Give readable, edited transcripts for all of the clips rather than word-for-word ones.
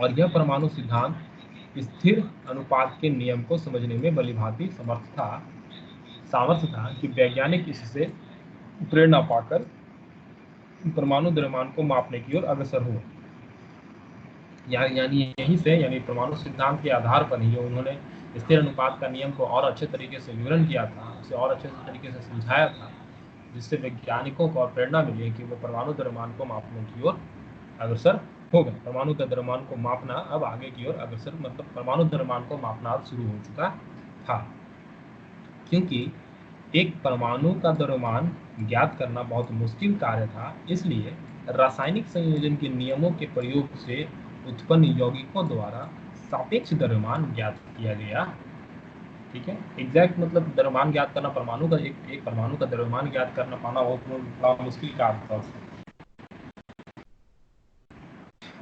और यह परमाणु सिद्धांत स्थिर अनुपात के नियम को समझने में भलीभांति सामर्थ्य था कि वैज्ञानिक इससे प्रेरणा पाकर परमाणु द्रव्यमान को मापने की ओर अग्रसर हुए। यानी यहीं से, यानी परमाणु सिद्धांत के आधार पर ही उन्होंने स्थिर अनुपात का नियम को और अच्छे तरीके से विवरण किया था, उसे और अच्छे तरीके से समझाया था, जिससे वैज्ञानिकों को और प्रेरणा मिली कि वो परमाणु द्रव्यमान को मापने की ओर अग्रसर हो गए। परमाणु के द्रव्यमान को मापना अब आगे की ओर अग्रसर, मतलब परमाणु द्रव्यमान को मापना अब शुरू हो चुका था। क्योंकि एक परमाणु का द्रव्यमान ज्ञात करना बहुत मुश्किल कार्य था, इसलिए रासायनिक संयोजन के नियमों के प्रयोग से उत्पन्न यौगिकों द्वारा सापेक्ष द्रव्यमान ज्ञात किया गया। ठीक है, एग्जैक्ट मतलब द्रव्यमान ज्ञात करना, परमाणु का एक परमाणु का द्रव्यमान ज्ञात करना पाना बहुत बड़ा मुश्किल कार्य था।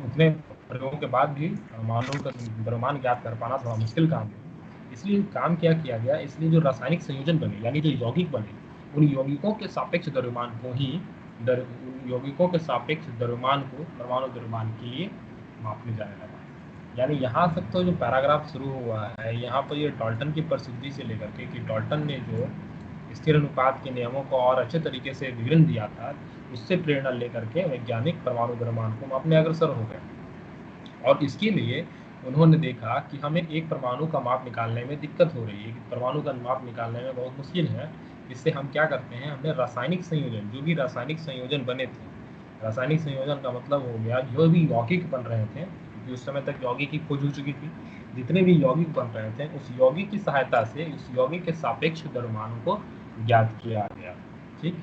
उतने प्रयोगों के बाद भी परमाणु का द्रव्यमान ज्ञात कर पाना थोड़ा मुश्किल काम है। इसलिए काम क्या किया गया, इसलिए जो रासायनिक संयोजन बने, यानी जो यौगिक बने, उन यौगिकों के सापेक्ष द्रव्यमान को ही यौगिकों के सापेक्ष द्रव्यमान को परमाणु द्रव्यमान के लिए मापने जाया लगा। यानी यहाँ तक तो जो पैराग्राफ शुरू हुआ है, यहाँ पर ये डाल्टन की प्रसिद्धि से लेकर के कि डाल्टन ने जो स्थिर अनुपात के नियमों को और अच्छे तरीके से विवरण दिया था, उससे प्रेरणा लेकर के वैज्ञानिक परमाणु द्रव्यमान को मापने अग्रसर हो गए। और इसके लिए उन्होंने देखा कि हमें एक परमाणु का माप निकालने में दिक्कत हो रही है, कि परमाणु का माप निकालने में बहुत मुश्किल है। इससे हम क्या करते हैं, हमने रासायनिक संयोजन, जो भी रासायनिक संयोजन बने थे, रासायनिक संयोजन का मतलब हो गया जो भी यौगिक बन रहे थे, क्योंकि उस समय तक यौगिक की खोज हो चुकी थी, जितने भी यौगिक बन रहे थे उस यौगिक की सहायता से उस यौगिक के सापेक्ष द्रव्यमान को ज्ञात किया गया। ठीक,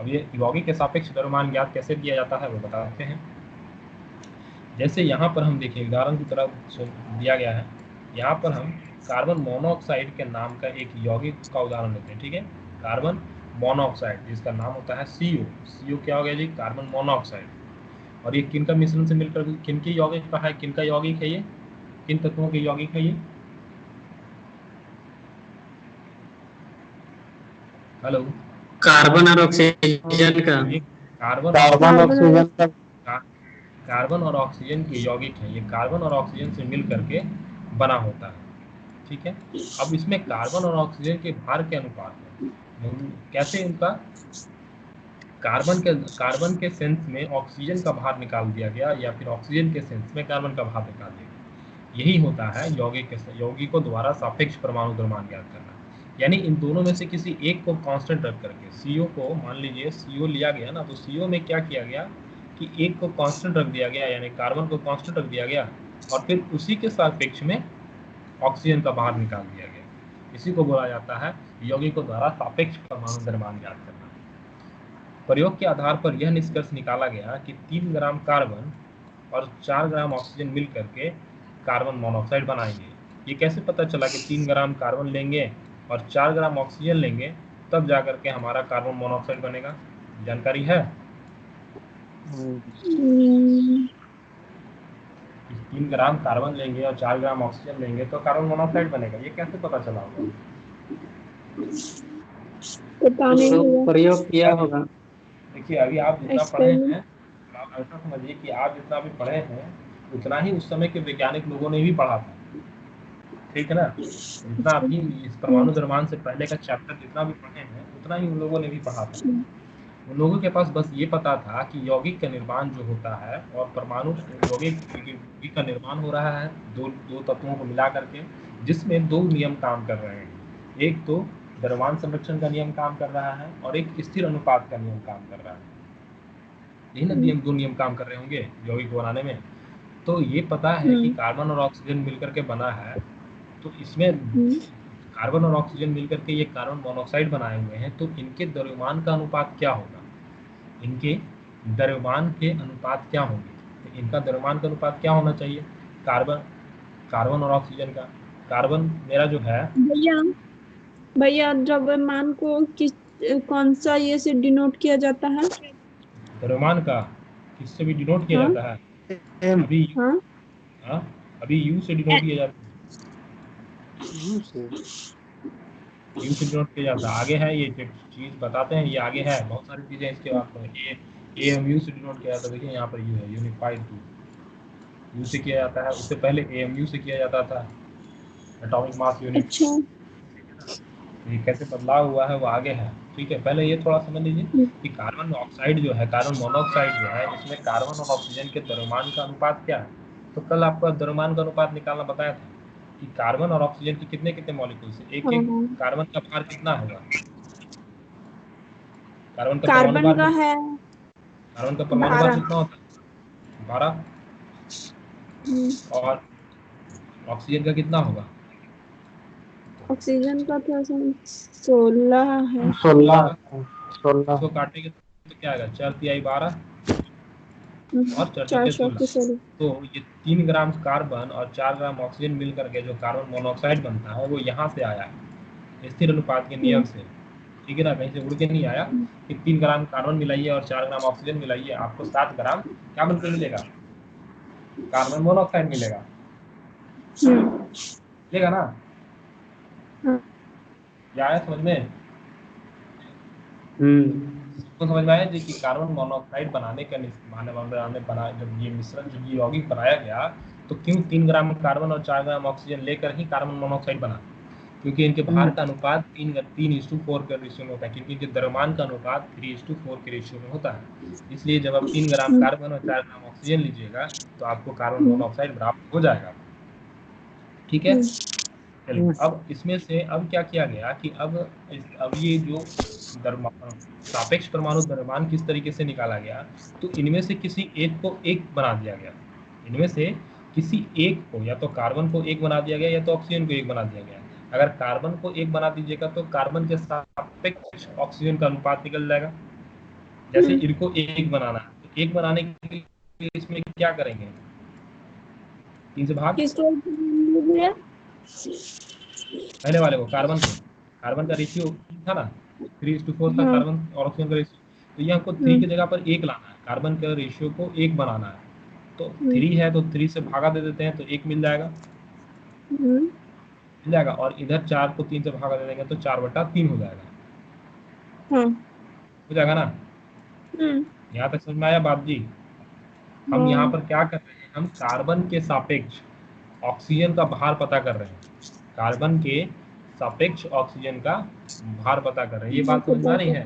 अब ये यौगिक के सापेक्ष द्रव्यमान ज्ञात कैसे किया जाता है वो बताते हैं। जैसे यहाँ पर हम देखें, उदाहरण की तरह दिया गया है, यहाँ पर हम कार्बन मोनोऑक्साइड के नाम का एक यौगिक का उदाहरण लेते हैं। ठीक है, कार्बन मोनोऑक्साइड जिसका नाम होता है CO। CO क्या हो गया जी, कार्बन मोनोऑक्साइड। और ये किन का मिश्रण से मिलकर किन के यौगिक का है, किन का यौगिक है ये, किन तत्वों के यौगिक है ये? हेलो, कार्बन और ऑक्सीजन का। ये कार्बन कार्बन और ऑक्सीजन के यौगिक है। ये कार्बन और ऑक्सीजन से मिल करके बना होता है। ठीक है, अब इसमें कार्बन और ऑक्सीजन के भार के अनुपात है, कैसे इनका कार्बन के सेंस में ऑक्सीजन का भार निकाल दिया गया, या फिर ऑक्सीजन के सेंस में कार्बन का भार निकाल दिया गया। यही होता है यौगिकों द्वारा सापेक्ष परमाणु द्रव्यमान ज्ञात करना। यानी इन दोनों में से किसी एक को कांस्टेंट रख करके, CO को मान लीजिए CO लिया गया ना, तो CO में क्या किया गया कि एक को कांस्टेंट रख दिया गया, यानी कार्बन को कांस्टेंट रख दिया गया, और फिर उसी के सापेक्ष में ऑक्सीजन का बाहर निकाल दिया गया। इसी को बोला जाता है यौगिकों द्वारा सापेक्ष परमाणु द्रव्यमान ज्ञात करना। प्रयोग के आधार पर यह निष्कर्ष निकाला गया कि 3 ग्राम कार्बन और 4 ग्राम ऑक्सीजन मिल करके कार्बन मोनोऑक्साइड बनाएंगे। ये कैसे पता चला कि 3 ग्राम कार्बन लेंगे और 4 ग्राम ऑक्सीजन लेंगे तब जाकर के हमारा कार्बन मोनोऑक्साइड बनेगा? जानकारी है? 3 ग्राम कार्बन लेंगे और 4 ग्राम ऑक्सीजन लेंगे तो कार्बन मोनोऑक्साइड बनेगा, ये कैसे पता चला होगा? प्रयोग किया होगा। देखिए, अभी आप जितना पढ़े हैं, आप ऐसा समझिए कि आप जितना भी पढ़े हैं उतना ही उस समय के वैज्ञानिक लोगों ने भी पढ़ा था। ठीक है ना, जितना अभी इस परमाणु द्रव्यमान से पहले का चैप्टर जितना भी पढ़े हैं उतना ही उन लोगों ने भी पढ़ा था। उन लोगों के पास बस ये पता था कि यौगिक का निर्माण जो होता है, और परमाणु यौगिक का निर्माण हो रहा है दो तत्वों को मिला करके, जिसमें 2 नियम काम कर रहे हैं। एक तो द्रव्यमान संरक्षण का नियम काम कर रहा है और एक स्थिर अनुपात का नियम काम कर रहा है। यही ना 2 नियम काम कर रहे होंगे यौगिक बनाने में। तो ये पता है कि कार्बन और ऑक्सीजन मिलकर के बना है, तो इसमें कार्बन और ऑक्सीजन मिलकर के ये कार्बन मोनोऑक्साइड बनाए हुए हैं, तो इनके द्रव्यमान का अनुपात क्या होगा, इनके द्रव्यमान के अनुपात क्या होंगे? तो इनका द्रव्यमान का अनुपात क्या होना चाहिए? कार्बन और ऑक्सीजन का, कार्बन मेरा जो है, भैया द्रव्यमान को कौन सा ये से डिनोट किया जाता है? द्रव्यमान का किससे भी डिनोट किया जाता है? अभी U से डिनोट किया जाता है। U से डिनोट किया जाता है। आगे है ये चीज बताते हैं, ये आगे है बहुत सारी चीजें इसके बाद में। A हम U से डिनोट किया जाता है। देखिए यहाँ पर U है, यूनिफाइड 2। यू से किया जाता है, उससे पहले AMU से किया जाता था, एटॉमिक मास यूनिट। अच्छा। ये कैसे बदलाव हुआ है वो आगे है, ठीक है। पहले ये थोड़ा समझ लीजिए कि कार्बन ऑक्साइड जो है, कार्बन मोनोऑक्साइड जो है, इसमें कार्बन और ऑक्सीजन के द्रव्यमान का अनुपात क्या है। तो कल आपको द्रव्यमान का अनुपात निकालना बताया था कि कार्बन और ऑक्सीजन के कितने कितने मॉलिक्यूल्स है, एक हाँ एक हाँ, कार्बन का भार कितना होगा, कार्बन का परमाणु कार्बन भार का कितना, है कार्बन का परमाणु भार 12। कितना होता है, 12। और ऑक्सीजन का कितना होगा, ऑक्सीजन का तो 16 है। 16 16। 16 इसको काटेंगे तो क्या आएगा, 4 तिहाई 12 और 4 4 चौके 16। 16। तो ये 3 ग्राम कार्बन और 4 ग्राम ऑक्सीजन मिल करके जो कार्बन मोनोऑक्साइड बनता है वो यहाँ से आया है, स्थिर अनुपात के नियम से, ठीक है ना, कहीं से उड़ के नहीं आया कि 3 ग्राम कार्बन मिलाइए और 4 ग्राम ऑक्सीजन मिलाइए आपको 7 ग्राम क्या बनकर मिलेगा, कार्बन मोनोऑक्साइड मिलेगा, मिलेगा ना। क्या आया समझ में, सबको समझ में आया जी कि कार्बन मोनोऑक्साइड बनाने का जब ये मिश्रण, जब ये यौगिक बनाया गया तो क्यों 3 ग्राम कार्बन और 4 ग्राम ऑक्सीजन लेकर ही कार्बन मोनोऑक्साइड बना, क्योंकि इनके भार का अनुपात 3:4 के रेशियो में होता है, क्योंकि इनके द्रव्यमान का अनुपात 3:4 के रेशियो में होता है। इसलिए जब आप 3 ग्राम कार्बन और 4 ग्राम ऑक्सीजन लीजिएगा तो आपको कार्बन मोनोऑक्साइड प्राप्त हो जाएगा, ठीक है। चलिए अब इसमें से अब क्या किया गया कि अब ये जो सापेक्ष परमाणु द्रव्यमान किस तरीके से निकाला गया, तो इनमें से किसी एक को एक बना दिया गया, इनमें से किसी एक को, या तो कार्बन को एक बना दिया गया या तो ऑक्सीजन को एक बना दिया गया। अगर कार्बन को एक बना दीजिएगा तो कार्बन के सापेक्ष ऑक्सीजन का अनुपात निकल जाएगा। जैसे इनको एक बनाना है तो एक बनाने के लिए इसमें क्या करेंगे, 3 से भाग, पहले वाले को, कार्बन का रेशियो था ना 3:4 था कार्बन और ऑक्सीजन का रेशियो, तो ये हमको 3 की जगह पर 1 लाना है, कार्बन का रेशियो को 1 बनाना है। तो 3 है तो 3 से भागा दे देते हैं तो 1 मिल जाएगा, और इधर 4 को 3 से भागा दे देंगे तो 4/3 हो जाएगा, हो जाएगा ना। यहाँ तक समझ में आया बात जी। हम यहाँ पर क्या कर रहे हैं, हम कार्बन के सापेक्ष ऑक्सीजन का भार पता कर रहे हैं, कार्बन के सापेक्ष ऑक्सीजन का भार पता कर रहे हैं, ये बात समझ में आ रही है।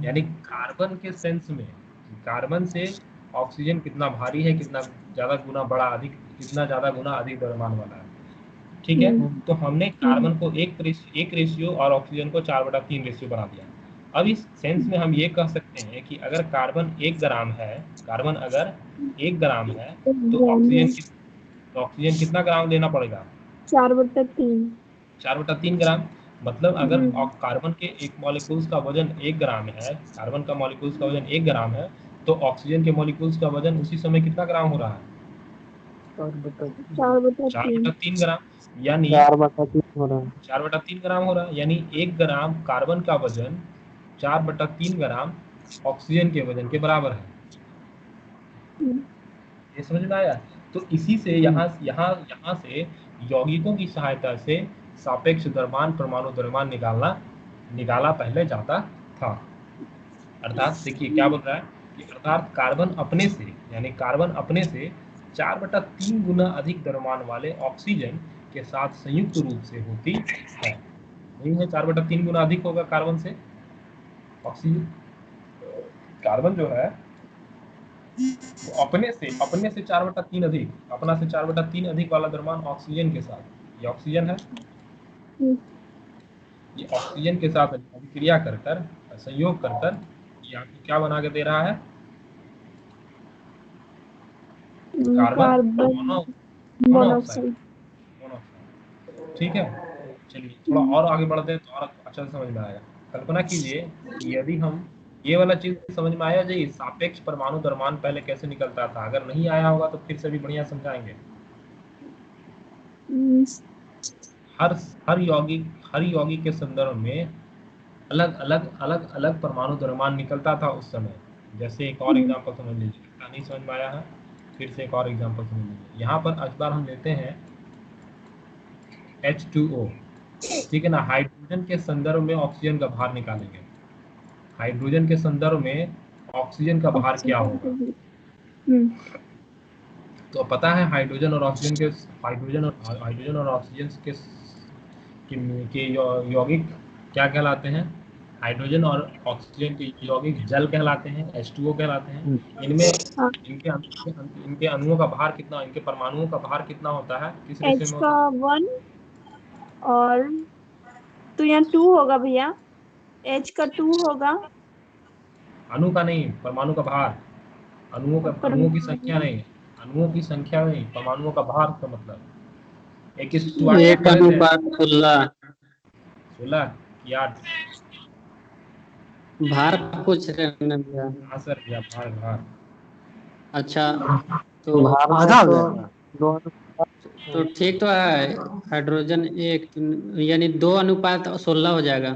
यानी कार्बन के सेंस में कार्बन से ऑक्सीजन कितना भारी है, कितना ज्यादा गुना बड़ा, अधिक, कितना ज्यादा गुना अधिक द्रव्यमान वाला है, ठीक है। तो हमने कार्बन को एक रेशियो और ऑक्सीजन को 4/3 रेशियो बना दिया। अब इस सेंस में हम ये कह सकते हैं कि अगर कार्बन 1 ग्राम है, कार्बन अगर 1 ग्राम है तो ऑक्सीजन कितना ग्राम लेना पड़ेगा, 4/3। 4/3 ग्राम। मतलब अगर कार्बन के एक मॉलिक्यूल्स का वजन 1 ग्राम है, कार्बन का मॉलिक्यूल्स का वजन 1 ग्राम है, तो ऑक्सीजन के मॉलिक्यूल्स का वजन उसी समय कितना ग्राम हो रहा है, 4/3 ग्राम, यानी 4/3 हो रहा है। 4/3 ग्राम हो रहा है, यानी 1 ग्राम कार्बन का वजन 4/3 ग्राम ऑक्सीजन के वजन के बराबर है। ये समझ में आया। तो इसी से यहाँ से यौगिकों की सहायता से सापेक्ष द्रव्यमान, परमाणु द्रव्यमान निकाला पहले जाता था। अर्थात देखिए क्या बोल रहा है कि अर्थात कार्बन अपने से, यानी कार्बन अपने से 4/3 गुना अधिक द्रव्यमान वाले ऑक्सीजन के साथ संयुक्त रूप से होती है। नहीं है, 4/3 गुना अधिक होगा कार्बन से ऑक्सीजन। कार्बन जो है वो अपने से 4/3 अधिक, अपना से 4/3 अधिक वाला द्रव्यमान ऑक्सीजन के साथ, ये ऑक्सीजन है, ये ऑक्सीजन के साथ अभिक्रिया कर संयोग कर ये आपको क्या बना के दे रहा है, कार्बन मोनोऑक्साइड। ठीक है। चलिए थोड़ा और आगे बढ़ते हैं तो और अच्छा से समझ में आएगा। कल्पना कीजिए कि यदि हम ये वाला चीज समझ में आया जी, सापेक्ष परमाणु द्रव्यमान पहले कैसे निकलता था, अगर नहीं आया होगा तो फिर से भी बढ़िया समझाएंगे। हर यौगिक के संदर्भ में अलग अलग परमाणु द्रव्यमान निकलता था उस समय। जैसे एक और एग्जांपल समझ लीजिए, नहीं समझ में आया है फिर से एक और एग्जांपल समझ लीजिए। यहाँ पर इस बार हम लेते हैं H2O, ठीक है ना। हाइड्रोजन के संदर्भ में ऑक्सीजन का भार निकालेंगे, हाइड्रोजन के संदर्भ में ऑक्सीजन का भार क्या होगा। तो पता है हाइड्रोजन और ऑक्सीजन के यौगिक क्या कहलाते हैं? हाइड्रोजन और ऑक्सीजन के यौगिक जल कहलाते हैं, H2O कहलाते हैं। इनमें हाँ, इनके अणुओं का भार कितना, इनके परमाणुओं का भार कितना होता है, किस रेशियो H में का होता है? 1 और तो यहाँ 2 होगा भैया, H का 2 होगा। अणु का नहीं, परमाणु का भार। अणुओं की संख्या परमाणु नहीं, अणुओं की संख्या नहीं, परमाणुओं का भार का मतलब 1:8 भैया, में एक पढ़े थे। अनुपात 16। 16 की 8? भार पूछ रहे हैं ना भैया। हाँ सर भैया, भार भार। अच्छा, तो भार में आधा हो तो जाएगा। दो अनुपात तो ठीक तो है, हाइड्रोजन एक यानी 2:16 हो जाएगा।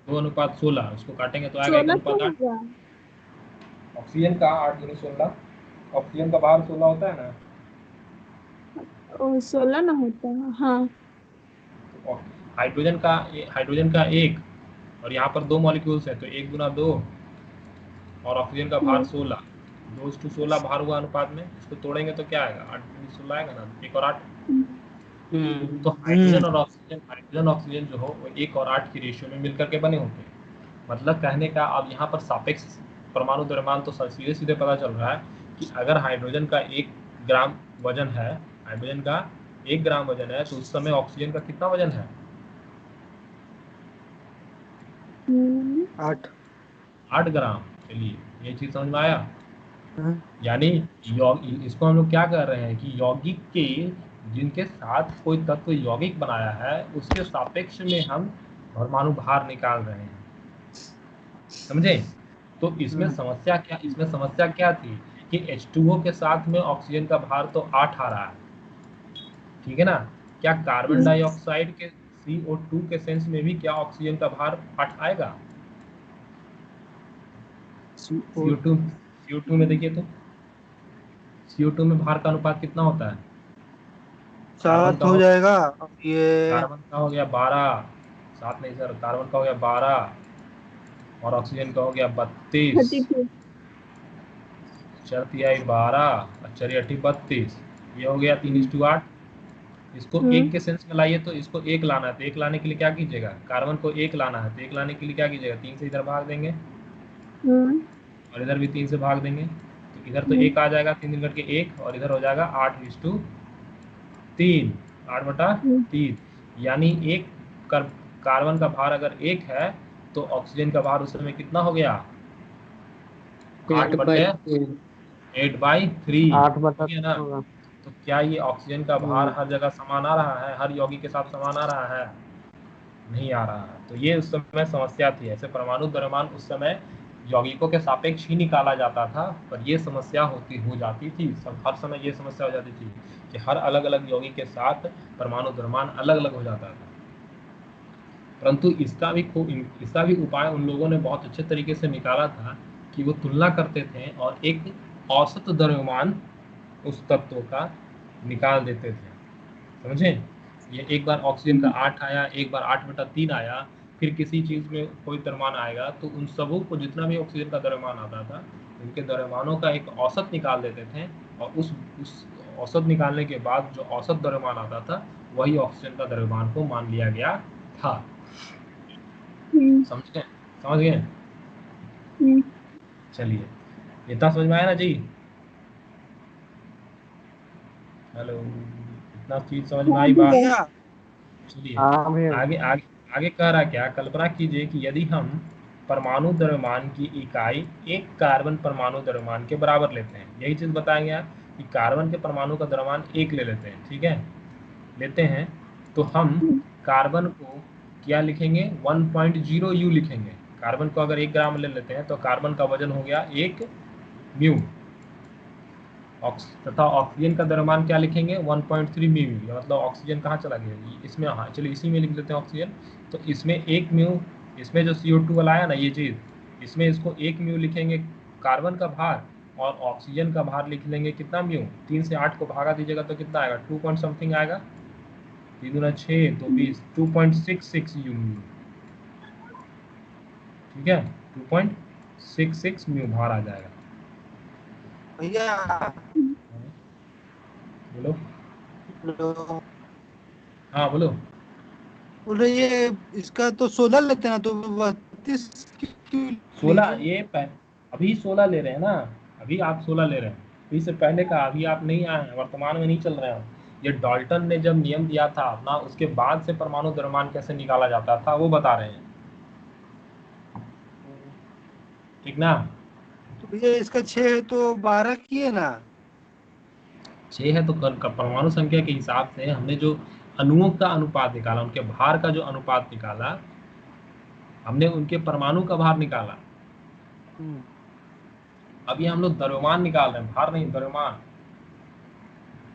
2:16, उसको काटेंगे तो आएगा 16 तो 1:8। होगा। ऑक्सीजन का 8:16, ऑक्सीजन का भार 16 होता है ना। 16 ना होता है, हाँ। तो हाइड्रोजन का एक, और यहाँ पर 2 मॉलिक्यूल्स है तो 1 × 2, और ऑक्सीजन का भार हम्म, 16, 2:16 भार हुआ अनुपात में। इसको तोड़ेंगे तो क्या आएगा? 8×16 आएगा ना, 1 और 8। तो हाइड्रोजन ऑक्सीजन जो हो वो 1 और 8 की रेशियो में मिलकर के बने होते हैं। मतलब कहने का अब यहाँ पर सापेक्ष परमाणु द्रव्यमान तो सीधे सीधे पता चल रहा है कि अगर हाइड्रोजन का 1 ग्राम वजन है, हाइड्रोजन का 1 ग्राम वजन है, तो उस समय ऑक्सीजन का कितना वजन है? 8। 8 ग्राम। चलिए, ये चीज समझ में आया। यानी इसको हम लोग क्या कर रहे हैं कि यौगिक के जिनके साथ कोई तत्व यौगिक बनाया है उसके सापेक्ष में हम परमाणु भार निकाल रहे हैं, समझे? तो इसमें समस्या क्या थी कि H2O के साथ में ऑक्सीजन का भार तो 8 आ रहा है, ठीक है ना? क्या कार्बन डाइऑक्साइड के CO2 के सेंस में भी क्या ऑक्सीजन का भार 8 आएगा? CO2 CO2 में देखिए तो CO2 में भार का अनुपात कितना होता है? कार्बन 7 का हो हो जाएगा और ये कार्बन का हो गया 12, 7 नहीं सर, कार्बन का हो गया 12 और ऑक्सीजन का हो गया 32, 32। चरती आई 12 और चरी 32, ये हो गया 3:8। इसको एक के सेंस में लाइए तो इसको एक लाना है, तो एक लाने के लिए क्या कीजिएगा? कार्बन को एक लाना है तो एक लाने के लिए क्या कीजिएगा? 3 से इधर भाग देंगे और इधर भी 3 से भाग देंगे, तो इधर तो एक आ जाएगा, 3 करके 1, और इधर हो जाएगा 8:3, 8/3। यानी एक कार्बन का भार अगर 1 है तो ऑक्सीजन का भार उस समय कितना हो गया? 8/3। 8/3 8 हो बटा गया ना? 3 होगा। तो क्या ये ऑक्सीजन का भार हर जगह समान आ रहा है, हर यौगिक के साथ समान आ रहा है? नहीं आ रहा है। तो ये उस समय समस्या थी। ऐसे परमाणु द्रव्यमान उस समय यौगिकों के सापेक्ष ही निकाला जाता था, पर ये समस्या हो जाती थी, हर समय ये समस्या हो जाती थी कि हर अलग अलग यौगिक के साथ परमाणु द्रव्यमान अलग अलग हो जाता था। परंतु इसका भी उपाय उन लोगों ने बहुत अच्छे तरीके से निकाला था कि वो तुलना करते थे और एक औसत द्रव्यमान उस तत्व का निकाल देते थे, समझे? ये एक बार ऑक्सीजन का 8 आया, एक बार 8/3 आया, फिर किसी चीज़ में कोई द्रव्यमान आएगा तो उन सबों को, जितना भी ऑक्सीजन का द्रव्यमान आता था, उनके द्रव्यमानों का एक औसत निकाल देते थे, और उस औसत निकालने के बाद जो औसत द्रव्यमान आता था वही ऑक्सीजन का द्रव्यमान को मान लिया गया था। समझ गए? समझ गए? चलिए, इतना समझ में आया ना जी? हेलो, इतना चीज समझ में आई बात? भैया चलिए, हाँ भैया। आगे आगे आगे कह रहा क्या? कल्पना कीजिए कि यदि हम परमाणु द्रव्यमान की इकाई एक कार्बन परमाणु द्रव्यमान के बराबर लेते हैं, यही चीज बताएंगे आप कि कार्बन के परमाणु का द्रव्यमान 1 ले लेते हैं, ठीक है? लेते हैं तो हम कार्बन को क्या लिखेंगे? 1.0 U लिखेंगे। कार्बन को अगर 1 ग्राम ले लेते हैं तो कार्बन का वजन हो गया 1 म्यू, तथा ऑक्सीजन का द्रव्यमान क्या लिखेंगे? 1.3 म्यू। मतलब ऑक्सीजन कहाँ चला गया? इसमें, हाँ चलिए इसी में लिख देते हैं ऑक्सीजन। तो इसमें 1 म्यू, इसमें जो CO2 वाला आया ना ये चीज़, इसमें इसको 1 म्यू लिखेंगे कार्बन का भार, और ऑक्सीजन का भार लिख लेंगे कितना म्यू? 3 से 8 को भागा दीजिएगा तो कितना आएगा? 2 पॉइंट समथिंग आएगा, 3 दूना 6 तो 20, 2.66 यू म्यू, ठीक है? 2.66 म्यू भार आ जाएगा। भैया बोलो। बोलो। हाँ बोलो। बोल रहे ये इसका तो 16 लेते हैं ना, तो 32 क्यों 16 लिए? ये अभी 16 ले रहे हैं ना, अभी आप 16 ले रहे हैं, अभी से पहले का अभी आप नहीं आए हैं, वर्तमान में नहीं चल रहे हैं। ये डाल्टन ने जब नियम दिया था अपना, उसके बाद से परमाणु द्रव्यमान कैसे निकाला जाता था वो बता रहे हैं, ठीक ना। तो भैया इसका 6 है तो 12 किए ना। 6 है तो परमाणु संख्या के हिसाब से हमने जो अणुओं का अनुपात निकाला, उनके भार का जो अनुपात निकाला, हमने उनके परमाणु का भार निकाला। हम्म। अभी हम लोग द्रव्यमान निकाल रहे हैं, भार नहीं, द्रव्यमान।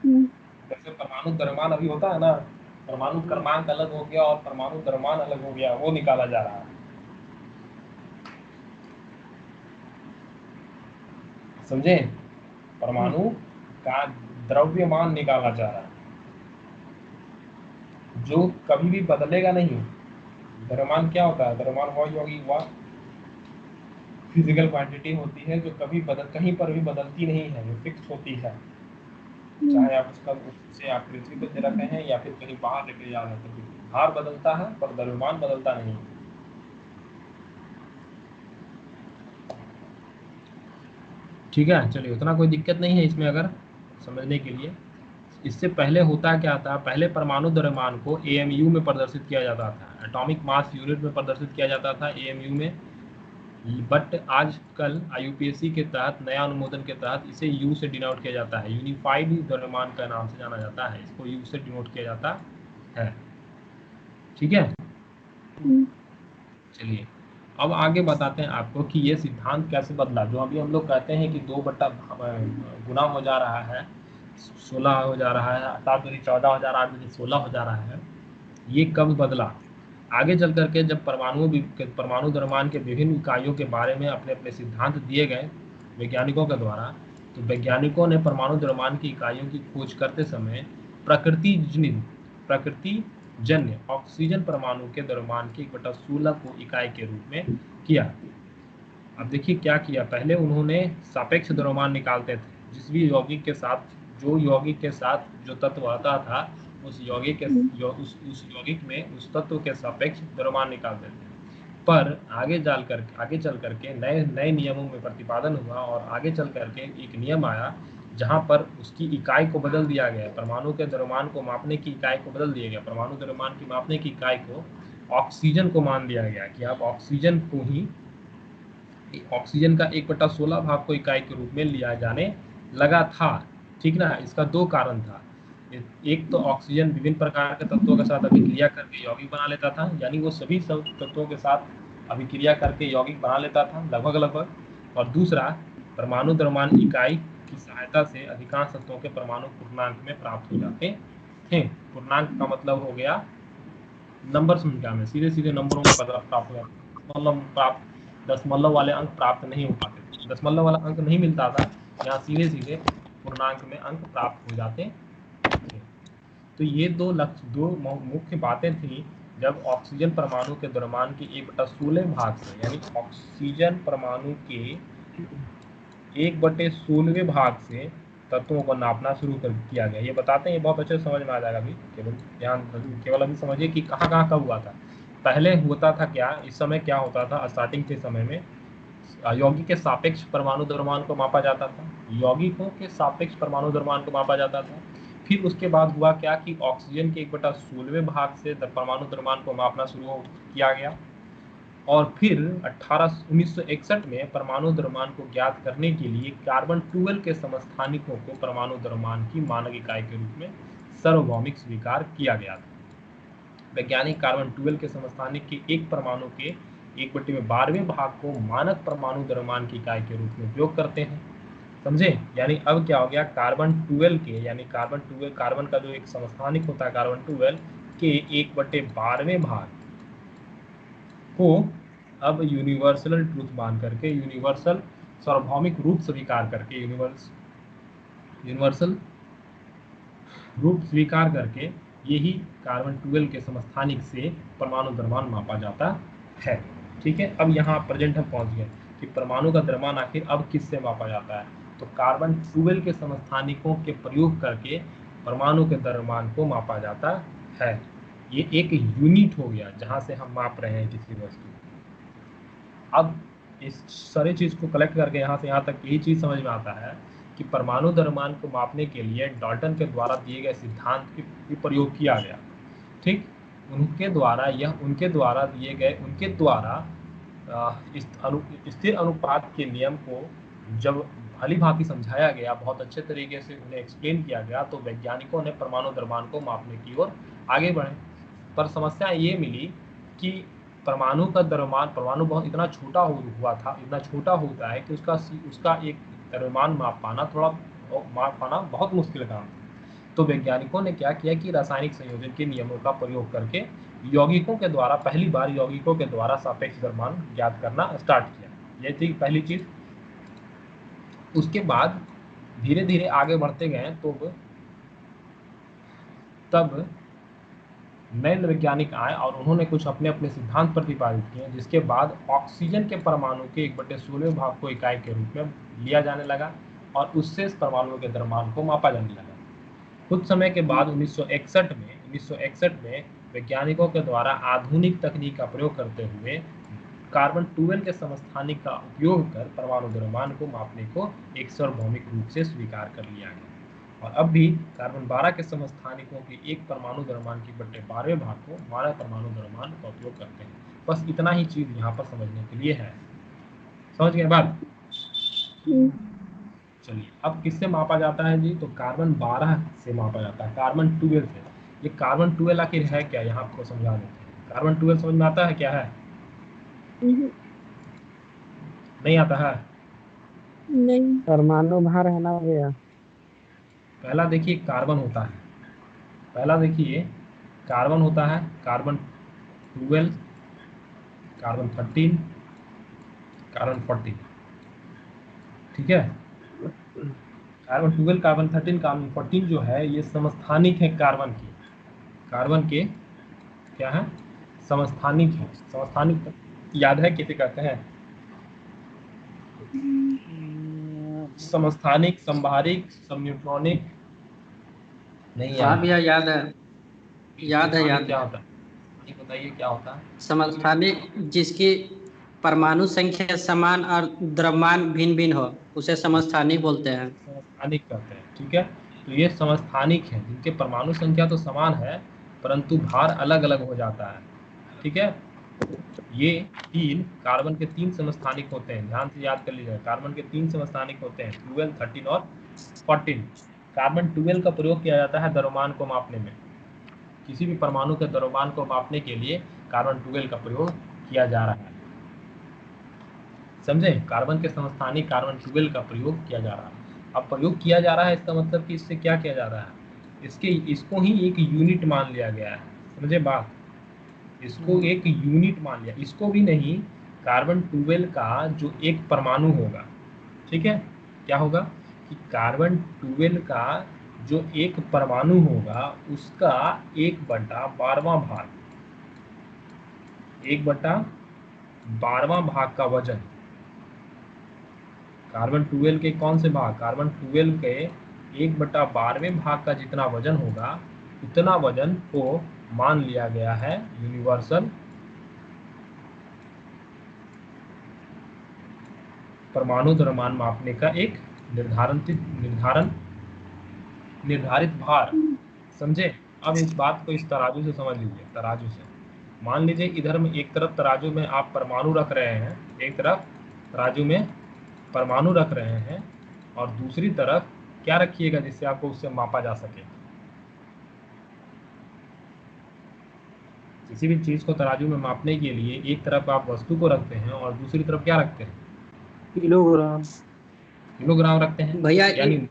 हम्म, जैसे परमाणु द्रव्यमान अभी होता है ना, परमाणु क्रमांक अलग हो गया और परमाणु द्रव्यमान अलग हो गया, वो निकाला जा रहा है, समझे। परमाणु का द्रव्यमान निकाला जा रहा है, जो कभी भी बदलेगा नहीं। द्रव्यमान क्या होता है? द्रव्यमान वह यौगिक वह फिजिकल क्वांटिटी होती है जो कभी कहीं पर भी बदलती नहीं है, जो फिक्स होती है, चाहे आप उसे आप पृथ्वी पर दे रखे हैं या फिर कहीं बाहर लेके जा रहे हैं, तो भार बदलता है पर द्रव्यमान बदलता नहीं। ठीक है, चलिए, उतना कोई दिक्कत नहीं है इसमें अगर समझने के लिए। इससे पहले होता क्या था, पहले परमाणु द्रव्यमान को एएमयू में प्रदर्शित किया जाता था, एटॉमिक मास यूनिट में प्रदर्शित किया जाता था, एएमयू में। बट आजकल आईयूपीएसी के तहत, नया अनुमोदन के तहत, इसे यू से डिनोट किया जाता है, यूनिफाइड द्रव्यमान का नाम से जाना जाता है, इसको यू से डिनोट किया जाता है। ठीक है, चलिए अब आगे बताते हैं आपको कि ये सिद्धांत कैसे बदला। जो अभी हम लोग कहते हैं कि 2 बटा गुना हो जा रहा है, 16 हो जा रहा है, 7 दूनी 14 हो जा रहा है, 8 दूनी 16 हो जा रहा है, ये कब बदला? आगे चल करके जब परमाणु द्रव्यमान के विभिन्न इकाइयों के बारे में अपने अपने सिद्धांत दिए गए वैज्ञानिकों के द्वारा, तो वैज्ञानिकों ने परमाणु द्रव्यमान की इकाइयों की खोज करते समय प्रकृति जन्य ऑक्सीजन परमाणु के द्रव्यमान की 1/16 को इकाई के रूप में किया। अब देखिए क्या किया, पहले उन्होंने सापेक्ष द्रव्यमान निकालते थे, जिस भी यौगिक के साथ जो तत्व आता था, उस यौगिक में उस तत्व के सापेक्ष द्रव्यमान निकालते थे। पर आगे चल करके नए नए नियमों में प्रतिपादन हुआ और आगे चल करके एक नियम आया जहां पर उसकी इकाई को बदल दिया गया, परमाणु के द्रव्यमान को मापने की इकाई को बदल दिया गया, परमाणु द्रव्यमान की मापने की इकाई को ऑक्सीजन को मान दिया गया कि अब ऑक्सीजन का 1/16 भाग को इकाई के रूप में लिया जाने लगा था। ठीक ना, इसका 2 कारण था। एक तो ऑक्सीजन विभिन्न प्रकार के तत्वों के साथ अभिक्रिया करके यौगिक बना लेता था, यानी वो सभी तत्वों के साथ अभिक्रिया करके यौगिक बना लेता था लगभग। और दूसरा, परमाणु द्रव्यमान इकाई की सहायता से अधिकांश तत्वों के परमाणु पूर्णांक में प्राप्त हो जाते थे। पूर्णांक का मतलब हो गया नंबर संख्या में, सीधे नंबरों में प्राप्त हो जाते, दशमलव वाले अंक प्राप्त नहीं हो पाते, दशमलव वाला अंक नहीं मिलता था, यहाँ सीधे पूर्णांक में अंक प्राप्त हो जाते थे। तो ये दो मुख्य बातें थी जब ऑक्सीजन परमाणु के द्रव्यमान के 1/16 भाग से, यानी ऑक्सीजन परमाणु के 1/16 भाग से तत्वों को नापना शुरू किया गया। ये बताते हैं, ये बहुत अच्छे से समझ में आ जाएगा। अभी केवल अभी समझिए कि कहाँ कब हुआ था। पहले होता था क्या, इस समय क्या होता था, स्टार्टिंग के समय में यौगिक के सापेक्ष परमाणु द्रव्यमान को मापा जाता था, यौगिकों के सापेक्ष परमाणु द्रव्यमान को मापा जाता था। फिर उसके बाद हुआ क्या कि ऑक्सीजन के 1/16 भाग से परमाणु द्रव्यमान को मापना शुरू किया गया, और फिर 1961 में परमाणु द्रव्यमान को ज्ञात करने के लिए कार्बन 12 के समस्थानिकों को परमाणु द्रव्यमान की मानक इकाई के रूप में सार्वभौमिक स्वीकार किया गया था। वैज्ञानिक कार्बन 12 के समस्थानिक के एक परमाणु के 1/12वें भाग को मानक परमाणु द्रव्यमान की इकाई के रूप में उपयोग करते हैं, समझे। यानी अब क्या हो गया, कार्बन 12 के, यानी कार्बन का जो एक समस्थानिक होता है कार्बन 12 के 1/12वें भाग को अब यूनिवर्सल ट्रूथ मान करके, यूनिवर्सल सार्वभौमिक रूप स्वीकार करके, यूनिवर्सल रूप स्वीकार करके यही कार्बन 12 के समस्थानिक से परमाणु द्रव्यमान मापा जाता है। ठीक है, अब यहाँ प्रेजेंट हम पहुंच गए कि परमाणु का द्रव्यमान आखिर अब किससे मापा जाता है। तो कार्बन 12 के समस्थानिकों के प्रयोग करके परमाणु के द्रव्यमान को मापा जाता है। ये एक यूनिट हो गया जहां से हम माप रहे हैं किसी वस्तु को। अब इस सारी चीज को कलेक्ट करके यहाँ से यहाँ तक यही चीज समझ में आता है कि परमाणु द्रव्यमान को मापने के लिए डाल्टन के द्वारा दिए गए सिद्धांत की प्रयोग किया गया। ठीक, उनके द्वारा स्थिर अनुपात के नियम को जब भली भांति समझाया गया, बहुत अच्छे तरीके से उन्हें एक्सप्लेन किया गया, तो वैज्ञानिकों ने परमाणु द्रव्यमान को मापने की ओर आगे बढ़े। पर समस्या ये मिली कि परमाणु का द्रव्यमान, परमाणु बहुत इतना छोटा इतना छोटा होता है कि उसका एक द्रव्यमान माप पाना बहुत मुश्किल काम था। तो वैज्ञानिकों ने क्या किया कि रासायनिक संयोजन के नियमों का प्रयोग करके पहली बार यौगिकों के द्वारा सापेक्ष द्रव्यमान ज्ञात करना स्टार्ट किया। ये थी पहली चीज। उसके बाद धीरे धीरे आगे बढ़ते गए तो तब नए वैज्ञानिक आए और उन्होंने कुछ अपने अपने सिद्धांत प्रतिपादित किए, जिसके बाद ऑक्सीजन के परमाणु के 1/16 भाग को इकाई के रूप में लिया जाने लगा और उससे इस परमाणु के द्रव्यमान को मापा जाने लगा। कुछ समय के बाद 1961 में वैज्ञानिकों के द्वारा आधुनिक तकनीक का प्रयोग करते हुए कार्बन 12 के समस्थानिक का उपयोग कर परमाणु द्रव्यमान को मापने को एक सार्वभौमिक रूप से स्वीकार कर लिया गया। और अब भी कार्बन 12 के समस्थानिकों के एक परमाणु द्रव्यमान के 1/12 भाग को मानव परमाणु द्रव्यमान का उपयोग करते हैं। बस इतना ही चीज यहाँ पर समझने के लिए है। समझ गए बात? चलिए, अब किससे मापा जाता है जी? तो कार्बन 12 से मापा जाता है, कार्बन 12 से। ये कार्बन 12 आखिर है क्या, यहाँ आपको समझा देते हैं। कार्बन 12 समझ में आता है क्या है? नहीं आता है? नहीं। परमाणु भार है ना भैया। पहला देखिए कार्बन होता है, कार्बन होता है, कार्बन 12, कार्बन 13, कार्बन 14। ठीक है, कार्बन 12, कार्बन 13, कार्बन 14 जो है ये समस्थानिक है कार्बन के क्या है? समस्थानिक है। समस्थानिक याद है किसे कहते हैं? समस्थानिक, संभारिक, समन्यूट्रॉनिक। नहीं हाँ याद? भैया याद है। क्या होता है? ये बताइए क्या होता है? समस्थानिक जिसकी परमाणु संख्या समान और द्रव्यमान भिन्न भिन्न हो उसे समस्थानिक बोलते हैं। समस्थानिक कहते हैं। ठीक है, तो ये समस्थानिक है जिनके परमाणु संख्या तो समान है परंतु भार अलग अलग हो जाता है। ठीक है, ये कार्बन के 3 समस्थानिक होते हैं, ध्यान से याद कर लीजिए। कार्बन के 3 समस्थानिक होते हैं, 12, 13 और 14। कार्बन 12 का प्रयोग किया जाता है द्रव्यमान को मापने में। किसी भी परमाणु के द्रव्यमान को मापने के लिए कार्बन 12 का प्रयोग किया जा रहा है। समझे? कार्बन के समस्थानिक कार्बन 12 का प्रयोग किया जा रहा है। अब प्रयोग किया जा रहा है इसका मतलब कि इससे क्या किया जा रहा है? इसको ही एक यूनिट मान लिया गया है। समझे बात? इसको एक यूनिट मान लिया। इसको भी नहीं, कार्बन 12 का जो एक परमाणु होगा, ठीक है, क्या होगा कि कार्बन 12 का जो एक परमाणु होगा उसका 1/12वां भाग, 1/12वां भाग का वजन, कार्बन 12 के कौन से भाग? कार्बन 12 के 1/12वें भाग का जितना वजन होगा उतना वजन को मान लिया गया है यूनिवर्सल परमाणु द्रव्यमान मापने का एक निर्धारित भार। समझे? अब इस बात को इस तराजू से समझ लीजिए। तराजू से मान लीजिए इधर में एक तरफ तराजू में आप परमाणु रख रहे हैं, एक तरफ तराजू में परमाणु रख रहे हैं और दूसरी तरफ क्या रखिएगा जिससे आपको उससे मापा जा सके। किसी भी चीज को तराजू में मापने के लिए एक तरफ आप वस्तु को रखते हैं और दूसरी तरफ क्या रखते हैं? किलोग्राम रखते हैं भैया। यानी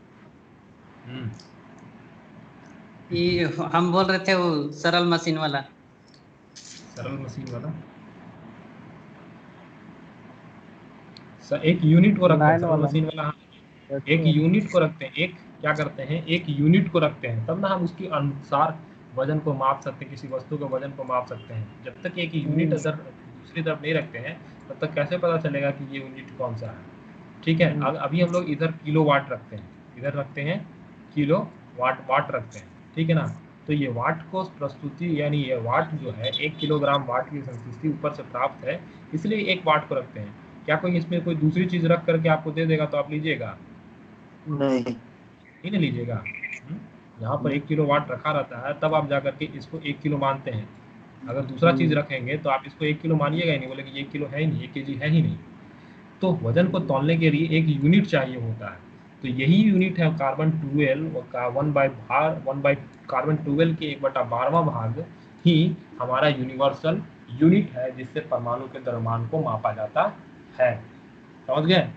ये हम बोल रहे थे वो सरल मशीन वाला एक यूनिट को रखते हैं, सरल मशीन वाला एक यूनिट को रखते हैं, एक क्या करते हैं, एक यूनिट को रखते हैं, तब ना हम उसके अनुसार वजन को माप सकते हैं, किसी वस्तु के वजन को माप सकते हैं। जब तक एक यूनिट अगर दूसरी तरफ नहीं रखते हैं तब तक कैसे पता चलेगा कि ये यूनिट कौन सा है? ठीक है, अभी हम लोग इधर किलोवाट रखते हैं, इधर रखते हैं किलो वाट वाट रखते हैं, ठीक है ना। तो ये वाट को प्रस्तुति यानी ये वाट जो है 1 किलोग्राम वाट की संस्तुति ऊपर से प्राप्त है, इसलिए 1 वाट को रखते हैं। क्या कोई इसमें कोई दूसरी चीज रख करके आपको दे देगा तो आप लीजिएगा? नहीं। नहीं ना लीजिएगा। यहाँ पर 1 किलो वाट रखा रहता है, तब आप जाकर के इसको 1 किलो मानते हैं। अगर दूसरा चीज रखेंगे तो आप इसको 1 किलो मानिएगा ही नहीं, बोलेंगे ये 1 किलो है ही नहीं, 1 केजी है ही नहीं। तो वजन को तौलने के लिए एक यूनिट चाहिए होता है, तो यही यूनिट है कार्बन 12 का 1 बाई कार्बन 12 के 1/12वां भाग ही हमारा यूनिवर्सल यूनिट है, जिससे परमाणु के द्रव्यमान को मापा जाता है। समझ गए?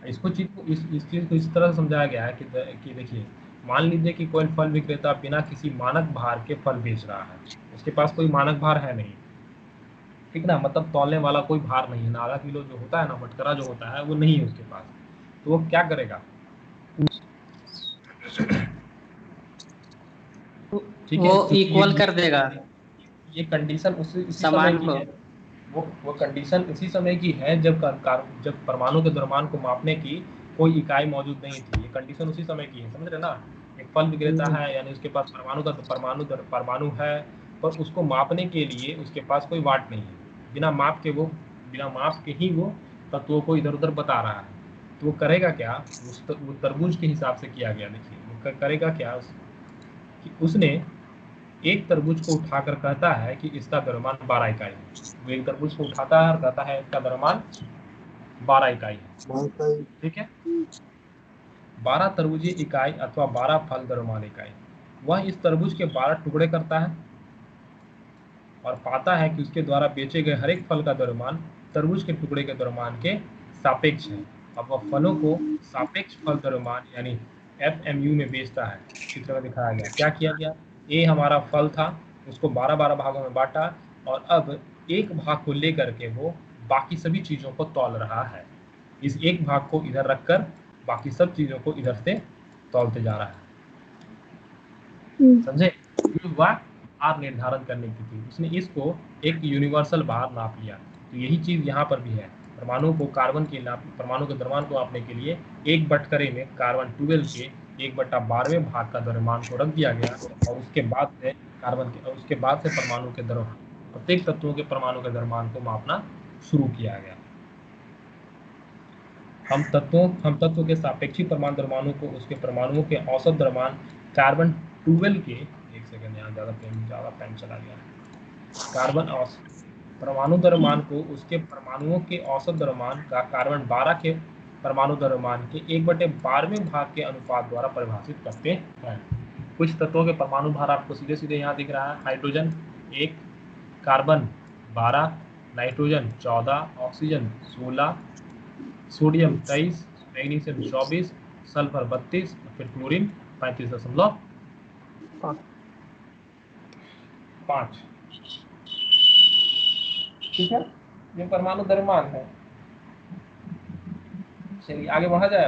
इसको चीज को इस चीज को इस तरह समझाया गया है कि देखिए, मान लीजिए कि कोई फल विक्रेता बिना किसी मानक भार के फल बेच रहा है, उसके पास कोई मानक भार है नहीं, ठीक ना, मतलब तौलने वाला कोई भार नहीं है ना, आधा किलो जो होता है ना, मटकरा जो होता है वो नहीं है उसके पास, तो वो क्या करेगा? ठीक है, वो इक्वल कर देगा ये कंडीशन उसी समय समान की को। है। वो कंडीशन उसी समय की है जब जब परमाणु के द्रव्यमान को मापने की कोई इकाई मौजूद नहीं थी। ये कंडीशन उसी समय की है, समझ रहे ना। एक फल विक्रेता है, यानी उसके पास परमाणु है, पर उसको मापने के लिए उसके पास कोई वाट नहीं है। बिना माप के ही वो तत्वों को इधर उधर बता रहा है। तो वो करेगा क्या? वो तरबूज के हिसाब से किया गया। देखिए वो करेगा क्या कि उसने एक तरबूज को उठाकर कहता है कि इसका द्रव्यमान 12 इकाई है। वो एक तरबूज को उठाता है और कहता है इसका द्रव्यमान 12 इकाई है, ठीक है। 12 तरबूजी इकाई अथवा 12 फल द्रव्यमान इकाई। वह इस तरबूज के 12 टुकड़े करता है और पाता है कि उसके द्वारा बेचे गए हर एक फल का द्रव्यमान तरबूज के टुकड़े के द्रव्यमान के सापेक्ष है। अब वह फलों को सापेक्ष फल द्रव्यमान यानी FMU में बेचता है। चित्र में दिखाया गया, क्या किया गया? ए हमारा फल था, उसको 12-12 भागों में बांटा और अब एक भाग को लेकर के वो बाकी सभी चीजों को तौल रहा है। इस एक भाग को इधर रखकर बाकी सब चीजों को इधर से तौलते जा रहा है। समझे? ये हुआ भार निर्धारण करने की थी, उसने इसको एक यूनिवर्सल भार नाप लिया। तो यही चीज यहाँ पर भी है। परमाणु को परमाणु के द्रव्यमान को नापने के लिए एक बटकरे में कार्बन 12 के 1/12वें भाग का द्रव्यमान को रख दिया गया और उसके बाद से परमाणु के प्रत्येक तत्वों के परमाणु के द्रव्यमान को मापना शुरू किया गया। हम तत्व के सापेक्षी परमाणु द्रव्यमानों को उसके परमाणुओं के औसत द्रव्यमान कार्बन 12 के, एक सेकंड यहाँ ज्यादा पेन चला गया, परमाणु द्रव्यमान को उसके परमाणुओं के औसत द्रव्यमान का कार्बन 12 के परमाणु द्रव्यमान के 1/12वें भाग के अनुपात द्वारा परिभाषित करते हैं। कुछ तत्वों के परमाणु भार आपको सीधे सीधे यहाँ दिख रहा है। Hydrogen 1, carbon 12, nitrogen 14, oxygen 16, sodium 23, magnesium 24, sulphur 32, फिर क्लोरीन 35.5। ठीक है, ये परमाणु द्रव्यमान है। चलिए आगे बढ़ा जाए।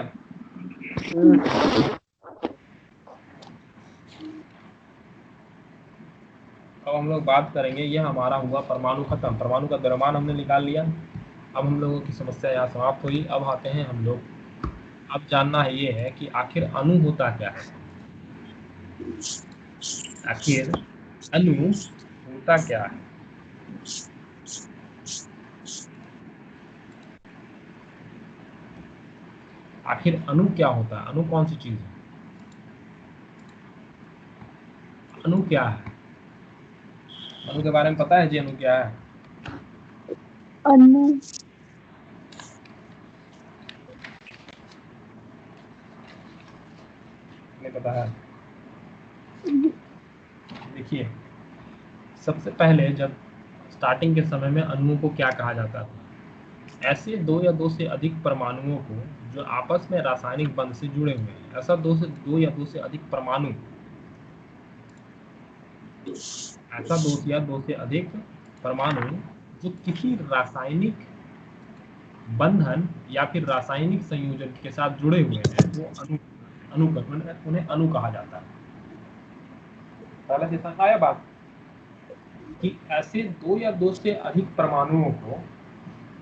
अब हम लोग बात करेंगे, ये हमारा हुआ परमाणु खत्म, परमाणु का द्रव्यमान हमने निकाल लिया। अब हम लोगों की समस्या यहाँ समाप्त हुई। अब आते हैं हम लोग, अब जानना है ये है कि आखिर अणु होता क्या है। आखिर अणु होता क्या है? आखिर अणु क्या होता है? अणु कौन सी चीज है? अणु क्या है? अणु के बारे में पता है जी? अणु क्या है? अणु नहीं पता है? देखिए, सबसे पहले जब स्टार्टिंग के समय में अणुओं को क्या कहा जाता था? ऐसे 2 या 2 से अधिक परमाणुओं को जो आपस में रासायनिक बंध से जुड़े हुए हैं। ऐसा 2 या 2 से अधिक परमाणु, ऐसा 2 से अधिक परमाणु जो किसी रासायनिक बंधन या फिर रासायनिक संयोजन के साथ जुड़े हुए हैं, वो उन्हें अणु कहा जाता है। पहले जैसा आया बात कि ऐसे 2 या 2 से अधिक परमाणुओं को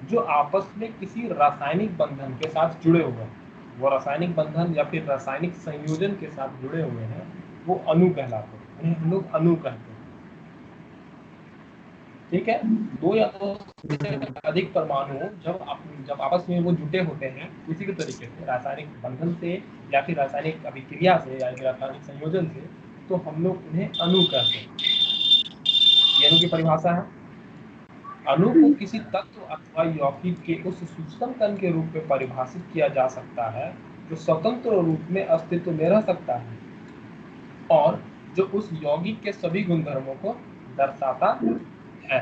जो आपस में किसी रासायनिक बंधन के साथ जुड़े हुए हैं, वो रासायनिक बंधन या फिर रासायनिक संयोजन के साथ जुड़े हुए हैं वो अणु कहलाते हैं, उन्हें हम लोग अणु कहते हैं। ठीक है, दो या दो से अधिक परमाणु जब आपस में वो जुटे होते हैं किसी भी तरीके से, रासायनिक बंधन से या फिर रासायनिक अभिक्रिया से या फिर रासायनिक संयोजन से, तो हम लोग उन्हें अणु कहते हैं। ये अणु की परिभाषा है। अणु को किसी तत्व अथवा यौगिक के उस सूक्ष्म कण के रूप में परिभाषित किया जा सकता है जो स्वतंत्र रूप में अस्तित्व में रह सकता है और जो उस यौगिक के सभी गुणधर्मों को दर्शाता है।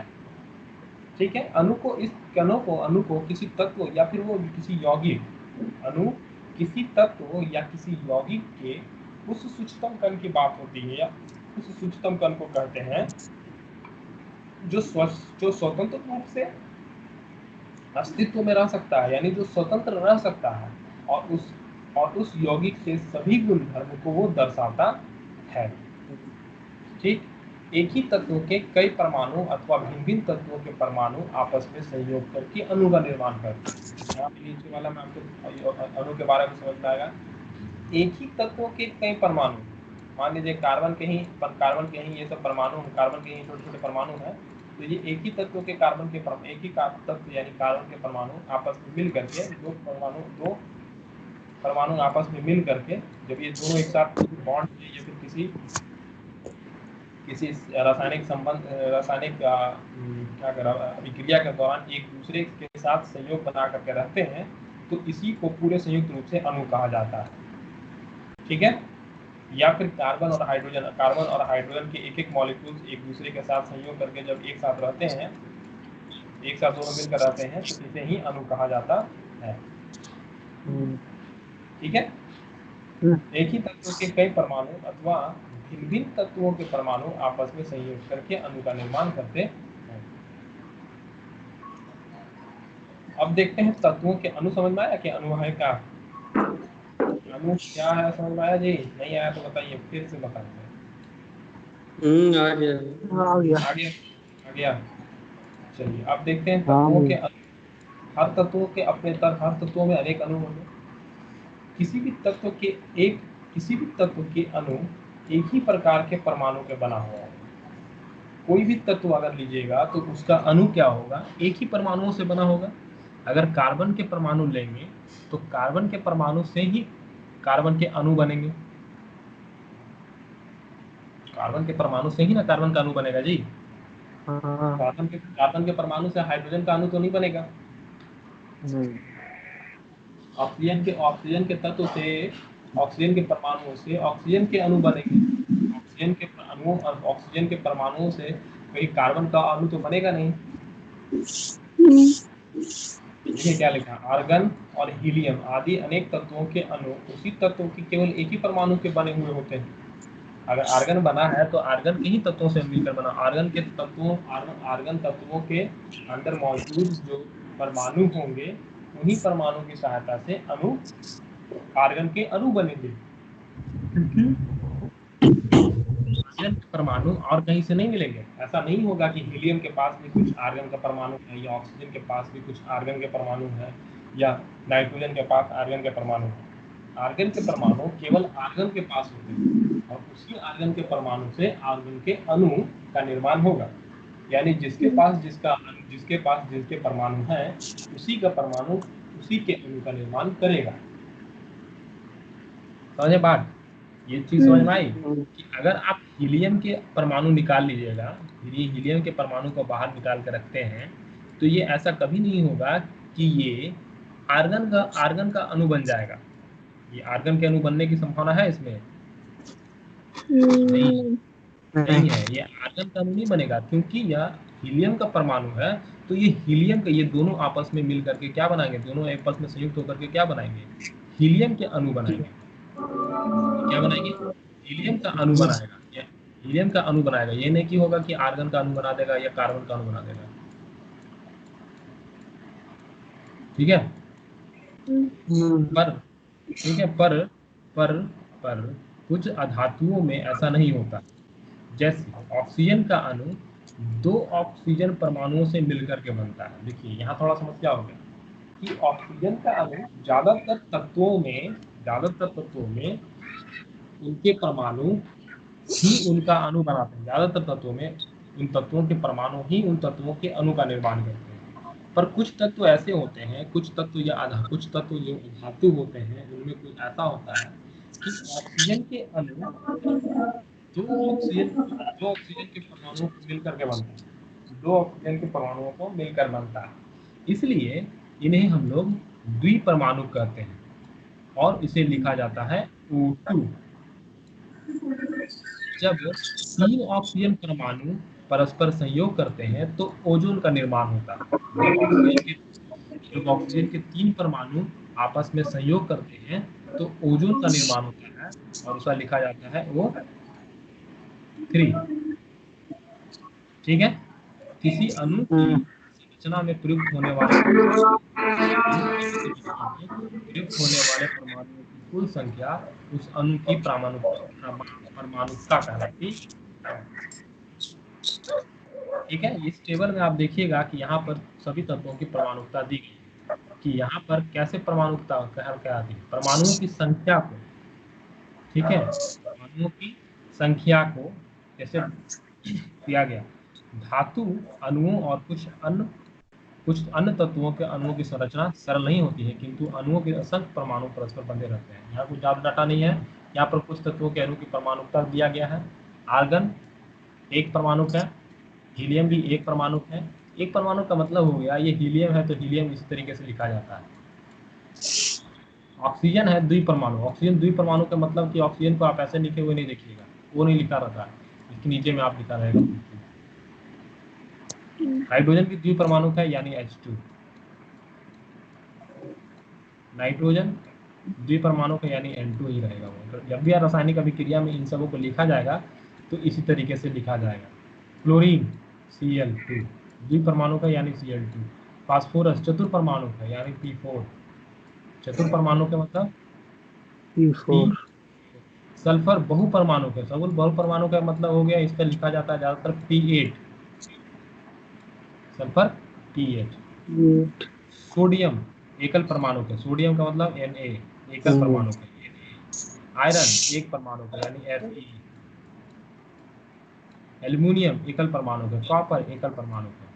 ठीक है, अणु को किसी तत्व या फिर वो किसी यौगिक, अणु किसी तत्व या किसी यौगिक के उस सूक्ष्म कण की बात होती है या उस सूक्ष्म कण को कहते हैं जो स्वतंत्र रूप से अस्तित्व में रह सकता है, यानी जो स्वतंत्र रह सकता है और उस यौगिक के सभी गुणधर्म को वो दर्शाता है। ठीक, एक ही तत्व के कई परमाणु अथवा भिन्न भिन्न तत्वों के परमाणु आपस में संयोग करके अणु का निर्माण करते हैं। यहाँ पे नीचे वाला में आपको अणु के बारे में समझ में आएगा। एक ही तत्व के कई परमाणु, मान लीजिए कार्बन के ही ये सब परमाणु, कार्बन के ही छोटे छोटे परमाणु हैं, तो ये एक ही तत्व के एक ही तत्व यानी कार्बन के परमाणु आपस में मिल करके दो परमाणु आपस में मिल करके जब ये दोनों एक साथ बॉन्ड या फिर किसी रासायनिक अभिक्रिया के दौरान एक दूसरे के साथ संयोग बना करके रहते हैं, तो इसी को पूरे संयुक्त रूप से अणु कहा जाता है। ठीक है, या फिर कार्बन और हाइड्रोजन के एक मॉलिक्यूल्स एक दूसरे के साथ संयोग करके जब एक साथ रहते हैं, एक साथ दोनों मिलकर रहते हैं, तो इसे ही अणु कहा जाता है। ठीक है, एक ही तत्व के कई परमाणु अथवा भिन्न भिन्न तत्वों के परमाणु आपस में संयोग करके अणु का निर्माण करते हैं। अब देखते हैं तत्वों के अणु। समझ में आया कि अणु है क्या, अणु क्या है? समझ में आया जी? नहीं आया तो बताइए, फिर से बताइए। आ गया। चलिए अब देखते हैं तत्वों के अणु। हर तत्वों में अनेक अणु होंगे। किसी भी तत्व के अणु एक ही प्रकार के परमाणु के बना हुआ है। कोई भी तत्व अगर लीजिएगा तो उसका अणु क्या होगा? एक ही परमाणुओं से बना होगा। अगर कार्बन के परमाणु लेंगे तो कार्बन के परमाणु से ही कार्बन के अणु बनेंगे। कार्बन के परमाणु से ही ना कार्बन का अणु बनेगा जी। कार्बन के परमाणु से हाइड्रोजन का अणु तो नहीं बनेगा। ऑक्सीजन के तत्व से, ऑक्सीजन के परमाणुओं से ऑक्सीजन के अणु बनेंगे। ऑक्सीजन के परमाणुओं से कोई कार्बन का अणु तो बनेगा नहीं। देखिए क्या लिखा, आर्गन और हीलियम आदि अनेक तत्वों के अणु उसी तत्व के केवल एक ही परमाणु के बने हुए होते हैं। अगर आर्गन बना है तो आर्गन के ही तत्वों से मिलकर बना। आर्गन तत्वों के अंदर मौजूद जो परमाणु होंगे उन्हीं परमाणु की सहायता से आर्गन के अणु बनेंगे। ऑक्सीजन के परमाणु और कहीं से नहीं मिलेंगे। ऐसा नहीं होगा कि हीलियम के पास भी कुछ आर्गन का परमाणु है या ऑक्सीजन के पास भी कुछ आर्गन के परमाणु है या नाइट्रोजन के पास आर्गन के परमाणु है। आर्गन के परमाणु केवल आर्गन के पास होते हैं और उसी आर्गन के परमाणु से आर्गन के अणु का निर्माण होगा। यानी जिसके पास जिसके परमाणु है उसी का परमाणु उसी के अणु का निर्माण करेगा। समझे बात? ये चीज समझ में आई कि अगर आप हीलियम के परमाणु निकाल लीजिएगा, हीलियम के परमाणु को बाहर निकाल कर रखते हैं, तो ये ऐसा कभी नहीं होगा कि ये आर्गन का अणु बन जाएगा। ये आर्गन के अणु बनने की संभावना है इसमें? नहीं है। ये आर्गन का अणु नहीं बनेगा क्योंकि यह हीलियम का परमाणु है। तो ये हीलियम का, ये दोनों आपस में मिल करके क्या बनाएंगे? दोनों आपस में संयुक्त होकर के क्या बनाएंगे? हीलियम के अणु बनाएंगे। क्या बनाएंगे? हीलियम का अणु बनाएगा। हीलियम का अणु बनाएगा। ये नहीं कि होगा कि आर्गन का अणु बना देगा या कार्बन का अणु बना देगा। ठीक है, पर कुछ अधातुओं में ऐसा नहीं होता। जैसे ऑक्सीजन का अणु 2 ऑक्सीजन परमाणुओं से मिलकर के बनता है। देखिए यहाँ थोड़ा समस्या हो गया। कि ऑक्सीजन का अणु ज्यादातर तत्वों में उनके परमाणु ही उनका अणु बनाते हैं। ज्यादातर तत्वों में उन तत्वों के परमाणु ही उन तत्वों के अणु का निर्माण करते हैं। पर कुछ तत्व ऐसे होते हैं, कुछ तत्व जो धातु होते हैं, उनमें कुछ ऐसा होता है कि ऑक्सीजन के अणु दो ऑक्सीजन के परमाणुओं को मिलकर के बनता है। दो ऑक्सीजन के परमाणुओं को मिलकर बनता है, इसलिए इन्हें हम लोग द्विपरमाणु कहते हैं और इसे लिखा जाता है O2। जब 3 ऑक्सीजन परमाणु परस्पर संयोग करते हैं तो ओजोन का निर्माण होता है। जब ऑक्सीजन के 3 परमाणु आपस में संयोग करते हैं तो ओजोन का निर्माण होता है और उसका लिखा जाता है O3। ठीक है। किसी अणु की संरचना में प्रयुक्त होने वाले परमाणुओं की कुल संख्या उस अणु की परमाणुकता कहलाती है। ठीक है। इस टेबल में आप देखिएगा कि यहाँ पर सभी तत्वों की परमाणुकता दी गई है कि यहाँ पर कैसे परमाणुकता कहलाती है। परमाणुओं की संख्या को, ठीक है, परमाणुओं की संख्या को कैसे दिया गया। धातु अणुओं और कुछ अन्य तत्वों के अणुओं की संरचना सरल नहीं होती है, किंतु अणुओं के असंख्य परमाणु परस्पर बंधे रहते हैं। यहाँ कुछ ज्यादा डाटा नहीं है। यहाँ पर कुछ तत्वों के अणु की परमाणुकता दिया गया है। आर्गन एक परमाणु है, हीलियम भी एक परमाणु है। एक परमाणु का मतलब हो गया ये हीलियम है तो हीलियम इस तरीके से लिखा जाता है। ऑक्सीजन है द्विपरमाणु। ऑक्सीजन द्विपरमाणु का मतलब कि ऑक्सीजन को आप ऐसे लिखे हुए नहीं देखिएगा, वो नहीं लिखा रहता है, इसके नीचे में आप लिखा रहेगा। हाइड्रोजन भी द्विपरमाणु है यानी H2। नाइट्रोजन द्विपरमाणु है यानी N2 ही रहेगा वो। जब भी रासायनिक अभिक्रिया में इन सबों को लिखा जाएगा तो इसी तरीके से लिखा जाएगा। क्लोरीन Cl2 द्विपरमाणु का यानी Cl2। फास्फोरस चतुर्परमाणु है यानी P4। चतुर्परमाणु का मतलब P4। सल्फर बहुपरमाणु है। बहुपरमाणु का मतलब हो गया, इसका लिखा जाता है ज्यादातर P8। Sulphur P8। सोडियम एकल परमाणु है। सोडियम का मतलब Na एकल परमाणु है। आयरन एक परमाणु है यानी Fe। एल्युमिनियम एकल परमाणु है। कॉपर एकल परमाणु है।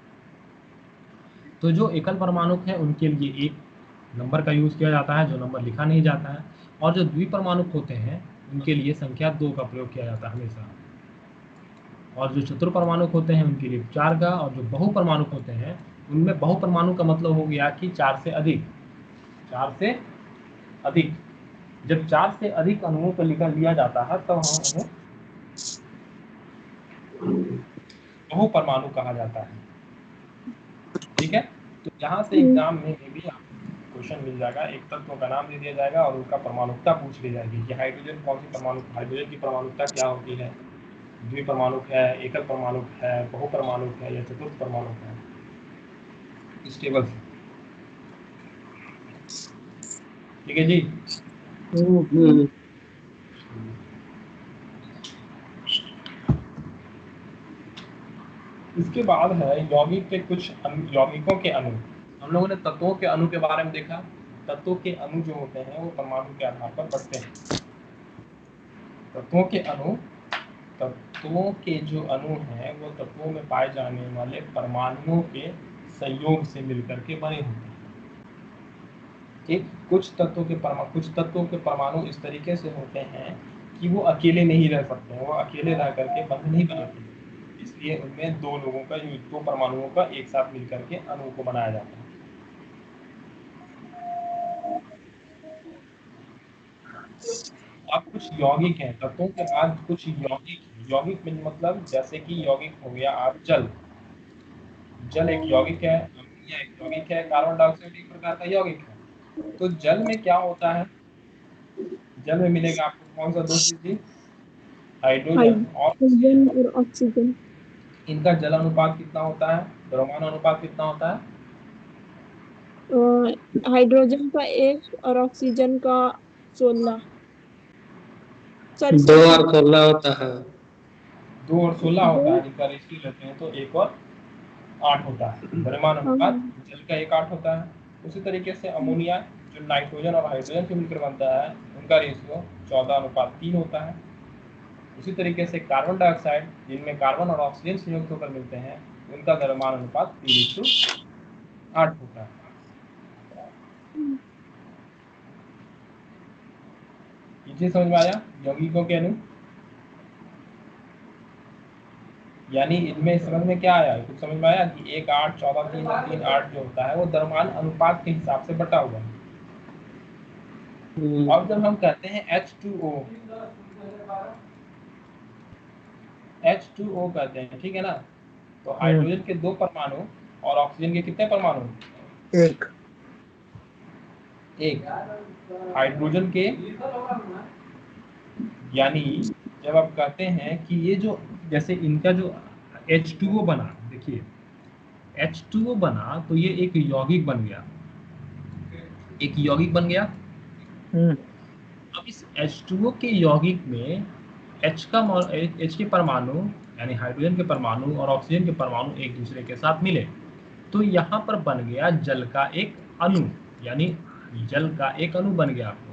तो जो एकल परमाणु है उनके लिए एक नंबर का यूज किया जाता है, जो नंबर लिखा नहीं जाता है, और जो द्विपरमाणु होते हैं उनके लिए संख्या 2 का प्रयोग किया जाता है हमेशा। और जो चतुर्परमाणु होते हैं उनके लिए 4 का, और जो बहुपरमाणु होते हैं उनमें बहुपरमाणु का मतलब हो गया कि 4 से अधिक। 4 से अधिक, जब 4 से अधिक अणुओं को लिया जाता है तब हम उन्हें बहुपरमाणु कहा जाता है। ठीक है। तो यहाँ से एग्जाम में भी आपको क्वेश्चन मिल जाएगा, एक तत्व का नाम दे दिया जाएगा और उनका परमाणुकता पूछ ली जाएगी कि हाइड्रोजन कौन सी परमाणु, हाइड्रोजन की परमाणुकता क्या होती है, द्विपरमाणु है, एकल परमाणु है, बहुपरमाणु है या चतुर्थ परमाणु है, इस टेबल से। ठीक है जी। इसके बाद है यौगिक के कुछ यौगिकों के अणु। हम लोगों ने तत्वों के अणु के बारे में देखा। तत्वों के अणु जो होते हैं वो परमाणु के आधार पर बढ़ते हैं। तत्वों के जो अणु हैं वो तत्वों में पाए जाने वाले परमाणुओं के संयोग से मिलकर के बने होते हैं। ठीक। कुछ तत्वों के परमाणु इस तरीके से होते हैं कि वो अकेले नहीं रह सकते हैं, वो अकेले रह करके बंध नहीं बनाते, इसलिए उनमें दो परमाणुओं का एक साथ मिलकर के अणु को बनाया जाता है। अब कुछ यौगिक हैं तत्वों के बाद, कुछ यौगिक में मतलब जैसे कि यौगिक हो गया आप जल एक यौगिक है, अमोनिया एक यौगिक है, कार्बन डाइऑक्साइड एक प्रकार का यौगिक है। तो जल में क्या होता है, जल में मिलेगा आपको कौन सा दो चीज, हाइड्रोजन और ऑक्सीजन। इनका जल अनुपात कितना होता है, द्रव्यमान अनुपात कितना होता है? हाइड्रोजन का 1 और ऑक्सीजन का 16। 2 और 16 होता है। 2 और 16 होता है, इनका रेशियो लेते हैं तो 1 और 8 होता है। द्रव्यमान अनुपात जल का 1/8 होता है। उसी तरीके से अमोनिया जो नाइट्रोजन और हाइड्रोजन से मिलकर बनता है उनका रेशियो 14:3 होता है। उसी तरीके से कार्बन डाइऑक्साइड जिनमें कार्बन और ऑक्सीजन संयुक्त होकर मिलते हैं उनका द्रव्यमान अनुपात 3:8 होता है। ये चीज समझ में आया यौगिकों के अणु? यानी इनमें समझ में क्या आया, कुछ समझ में आया कि 1 8 14 3 और 3 8 जो होता है वो द्रव्यमान अनुपात के हिसाब से बटा हुआ है। अब जब हम कहते हैं H2O कहते हैं, ठीक है ना, तो हाइड्रोजन के 2 परमाणु और ऑक्सीजन के कितने परमाणु? एक हाइड्रोजन के, यानी जब आप कहते हैं कि ये जो जैसे इनका जो H2O बना, देखिए H2O बना तो ये एक यौगिक बन गया, एक यौगिक बन गया। अब इस H2O के यौगिक में H के परमाणु यानी हाइड्रोजन के परमाणु और ऑक्सीजन के परमाणु एक दूसरे के साथ मिले तो यहाँ पर बन गया जल का एक अणु, यानी जल का एक अणु बन गया। आपको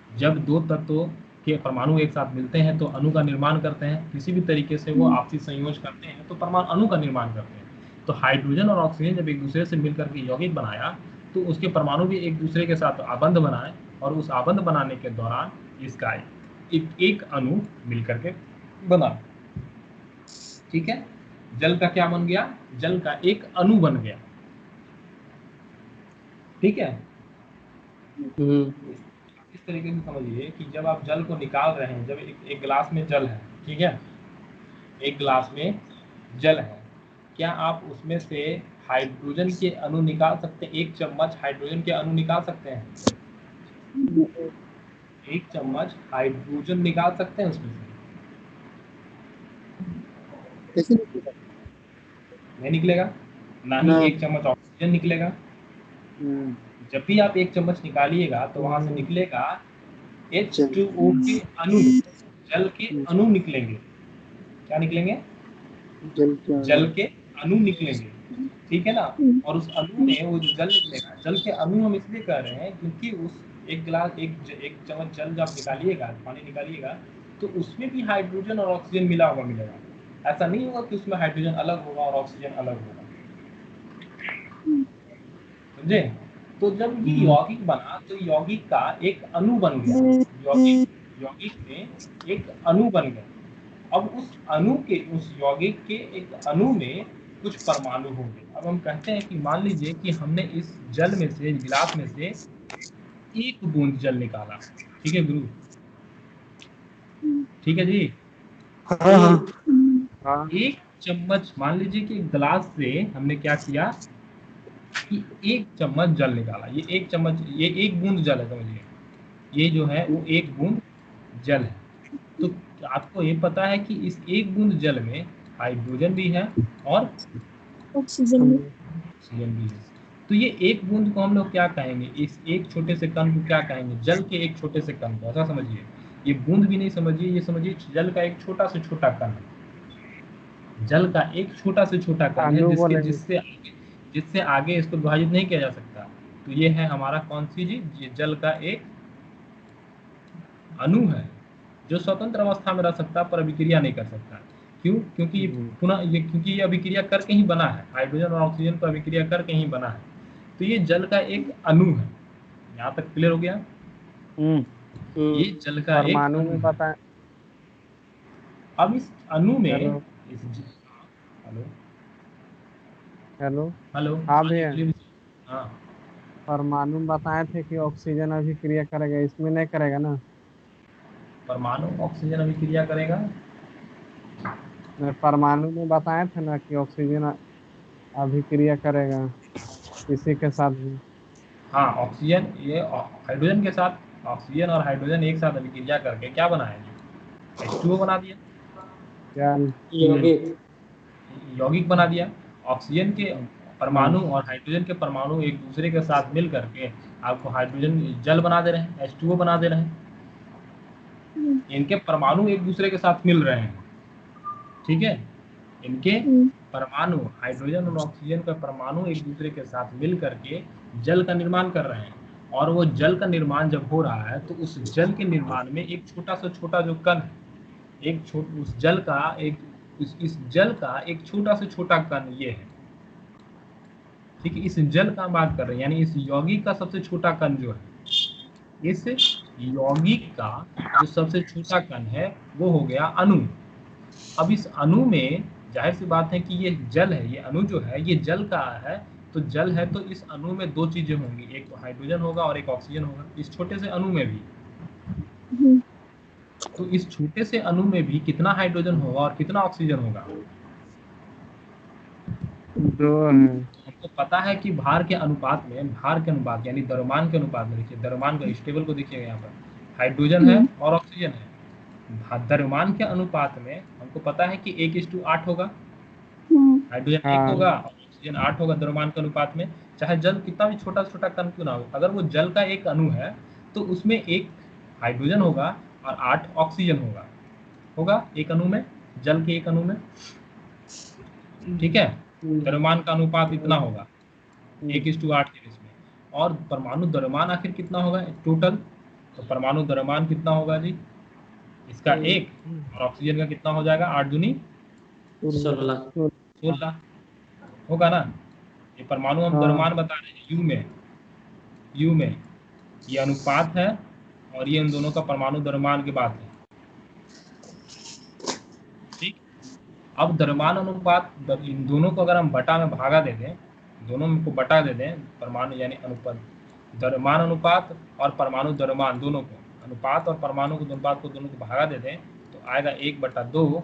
जब 2 तत्वों के परमाणु एक साथ मिलते हैं तो अणु का निर्माण करते हैं, किसी भी तरीके से वो आपसी संयोज करते हैं तो परमाणु अणु का निर्माण करते हैं। तो हाइड्रोजन और ऑक्सीजन जब एक दूसरे से मिलकर के यौगिक बनाया तो उसके परमाणु भी एक दूसरे के साथ आबंध बनाए और उस आबंध बनाने के दौरान इसका एक अणु मिलकर के बना। ठीक है, जल का क्या बन गया? जल का एक अणु बन गया। ठीक है, इस तरीके से समझिए कि जब आप जल को निकाल रहे हैं, जब एक गिलास में जल है, ठीक है, एक गिलास में जल है, क्या आप उसमें से हाइड्रोजन के अणु निकाल सकते हैं? 1 चम्मच हाइड्रोजन के अणु निकाल सकते हैं? 1 चम्मच हाइड्रोजन निकाल सकते हैं उसमें से? नहीं निकलेगा ना ही 1 चम्मच ऑक्सीजन निकलेगा। जब भी आप 1 चम्मच निकालिएगा तो वहां से निकलेगा H2O के अणु, जल के अणु निकलेंगे। क्या निकलेंगे? जल के अणु निकलेंगे। ठीक है ना, और उस अणु में वो जो जल निकलेगा, जल के अणु हम इसलिए कह रहे हैं क्योंकि उस एक चम्मच जल जब निकालिएगा, पानी निकालिएगा, तो उसमें भी हाइड्रोजन और ऑक्सीजन मिला हुआ मिलेगा। ऐसा नहीं होगा कि उसमें हाइड्रोजन अलग होगा और ऑक्सीजन अलग होगा। समझे? तो जब ये यौगिक बना तो यौगिक का एक अणु बन गया, यौगिक में एक अणु बन गया। अब उस अणु के, उस यौगिक के एक अणु में कुछ परमाणु होंगे। अब हम कहते हैं कि मान लीजिए कि हमने इस जल में से, गिलास में से 1 बूंद जल निकाला। ठीक है गुरु? ठीक है जी? हाँ। 1 चम्मच, मान लीजिए कि गिलास से हमने क्या किया कि 1 चम्मच जल निकाला। ये 1 चम्मच, ये 1 बूंद जल है, समझिए ये जो है वो 1 बूंद जल है। तो आपको ये पता है कि इस 1 बूंद जल में हाइड्रोजन भी है और ऑक्सीजन भी है। तो ये 1 बूंद को हम लोग क्या कहेंगे? इस एक छोटे से कण को क्या कहेंगे? जल के एक छोटे से कण को। ऐसा समझिए, ये बूंद भी नहीं समझिए, ये समझिए जल का एक छोटा से छोटा कण है। जल का एक छोटा से छोटा कण है जिससे आगे इसको विभाजित नहीं किया जा सकता। तो ये है हमारा कौन सी चीज? ये जल का एक अणु है जो स्वतंत्र अवस्था में रह सकता पर अभिक्रिया नहीं कर सकता। क्यों? क्योंकि क्योंकि ये अभिक्रिया करके ही बना है, हाइड्रोजन और ऑक्सीजन को अभिक्रिया करके ही बना है। तो ये जल का एक अणु है। यहाँ तक क्लियर हो गया? ये जल का एक अणु में बताएं। अब इस अणु में हेलो हाँ भैया, हाँ परमाणु बताए थे कि ऑक्सीजन अभिक्रिया करेगा, इसमें नहीं करेगा ना? परमाणु ऑक्सीजन अभिक्रिया करेगा? परमाणु में बताए थे ना कि ऑक्सीजन अभिक्रिया करेगा इसी के साथ भी। हाँ, ऑक्सीजन, ये हाइड्रोजन के साथ ऑक्सीजन और हाइड्रोजन एक साथ अभिक्रिया करके क्या बनाया? H2O बना दिया, यौगिक बना दिया। ऑक्सीजन के परमाणु और हाइड्रोजन के परमाणु एक दूसरे के साथ मिल करके आपको हाइड्रोजन जल बना दे रहे हैं, H2O बना दे रहे हैं। इनके परमाणु एक दूसरे के साथ मिल रहे हैं। ठीक है, इनके परमाणु, हाइड्रोजन और ऑक्सीजन का परमाणु एक दूसरे के साथ मिल करके जल का निर्माण कर रहे हैं, और वो जल का निर्माण जब हो रहा है तो उस जल के निर्माण में एक छोटा से छोटा जो कण है, उस जल का इस जल का एक छोटा से छोटा कण ये है, ठीक है। इस जल का हम बात कर रहे हैं, यानी इस यौगिक का सबसे छोटा कण जो है, इस यौगिक का जो सबसे छोटा कण है वो हो गया अणु। अब इस अणु में जाहिर सी बात है कि ये जल है, ये अणु जो है ये जल का है, तो जल है तो इस अणु में दो चीजें होंगी, एक तो हाइड्रोजन होगा और एक ऑक्सीजन होगा, इस छोटे से अणु में भी। तो इस छोटे से अणु में भी कितना हाइड्रोजन होगा और कितना ऑक्सीजन होगा? 2 है। हमको पता है कि भार के अनुपात में, भार के अनुपात यानी द्रव्यमान के अनुपात में, देखिए द्रव्यमान का इस टेबल को देखिएगा, यहाँ पर हाइड्रोजन है और ऑक्सीजन है। द्रव्यमान के अनुपात में हमको पता है कि 1:8 होगा, हाइड्रोजन 1 होगा और ऑक्सीजन 8 होगा द्रव्यमान के अनुपात में। चाहे जल कितना भी छोटा छोटा कण क्यों ना हो, अगर वो जल का एक अणु है तो उसमें 1 हाइड्रोजन होगा और 8 ऑक्सीजन होगा एक अणु में, जल के एक अणु में, ठीक है। द्रव्यमान का अनुपात इतना होगा 1:8 के इसमें। और परमाणु द्रव्यमान आखिर कितना होगा टोटल? तो परमाणु द्रव्यमान कितना होगा जी? इसका 1 और ऑक्सीजन का कितना हो जाएगा? 8 दूनी 16 होगा ना। ये परमाणु हम द्रव्यमान बता रहे हैं यू में ये अनुपात है, और ये इन दोनों का परमाणु द्रव्यमान की बात है, ठीक। अब द्रव्यमान अनुपात इन दोनों को अगर हम बटा में भागा दे दें, दोनों को बटा दे दें, परमाणु यानी अनुपात, द्रव्यमान अनुपात और परमाणु द्रव्यमान दोनों को, अनुपात और परमाणु के अनुपात को दोनों को भागा दे दें तो आएगा 1/2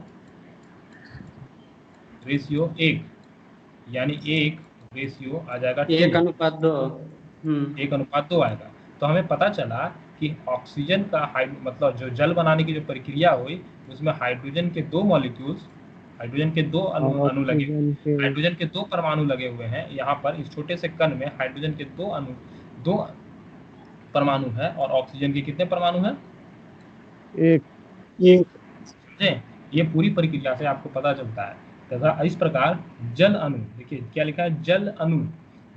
रेशियो 1, यानी 1 रेशियो आ जाएगा 1:2। 1:2 आएगा। तो हमें पता चला कि ऑक्सीजन का मतलब जो जल बनाने की जो प्रक्रिया हुई उसमें हाइड्रोजन के 2 मॉलिक्यूल्स, हाइड्रोजन के 2 अणु लगे, हाइड्रोजन के 2 परमाणु लगे हुए हैं यहाँ पर। इस छोटे से कण में हाइड्रोजन के 2 परमाणु है और ऑक्सीजन के कितने परमाणु हैं? 1। समझे? ये पूरी प्रक्रिया से आपको पता चलता है। तथा इस प्रकार जल अणु, देखिए क्या लिखा है, जल अणु,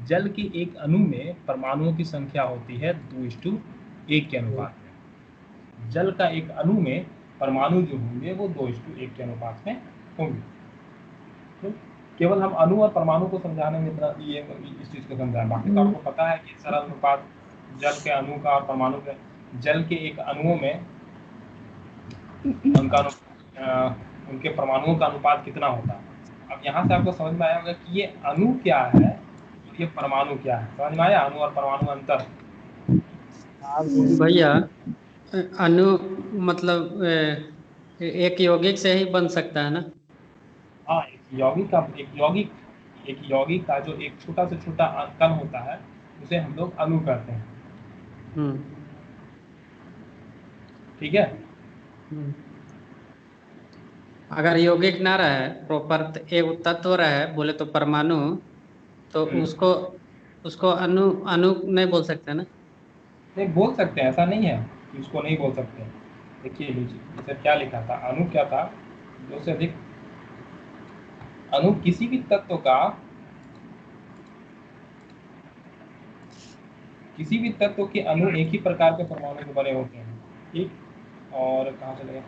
जल के एक अणु में परमाणुओं की संख्या होती है 2:1 के अनुपात में। जल का एक अणु में परमाणु जो होंगे वो 2:1 के अनुपात में होंगे। तो केवल हम अणु और परमाणु को समझाने में इतना ये इस चीज को समझाएं, बाकी तो आपको पता है कि सरल अनुपात जल के अणु का और परमाणु के, जल के एक अणुओं में उनके परमाणुओं का अनुपात कितना होता है। अब यहाँ से आपको समझ में आया होगा कि ये अणु क्या है और ये परमाणु क्या है। समझ में आया अणु और परमाणु अंतर? भैया अणु मतलब एक यौगिक से ही बन सकता है ना? हाँ, एक यौगिक का जो एक छोटा से छोटा कण होता है उसे हम लोग अणु कहते हैं, ठीक है। अगर यौगिक ना रहे, प्रॉपर एक तत्व रहे बोले तो परमाणु, तो उसको अणु नहीं बोल सकते ना? नहीं बोल सकते हैं, ऐसा नहीं है कि उसको नहीं बोल सकते। देखिए लीजिए क्या लिखा था, अणु क्या था, 2 से अधिक अणु किसी भी तत्व के अणु एक ही प्रकार के परमाणु के बने होते हैं, ठीक। और कहाँ चले गए,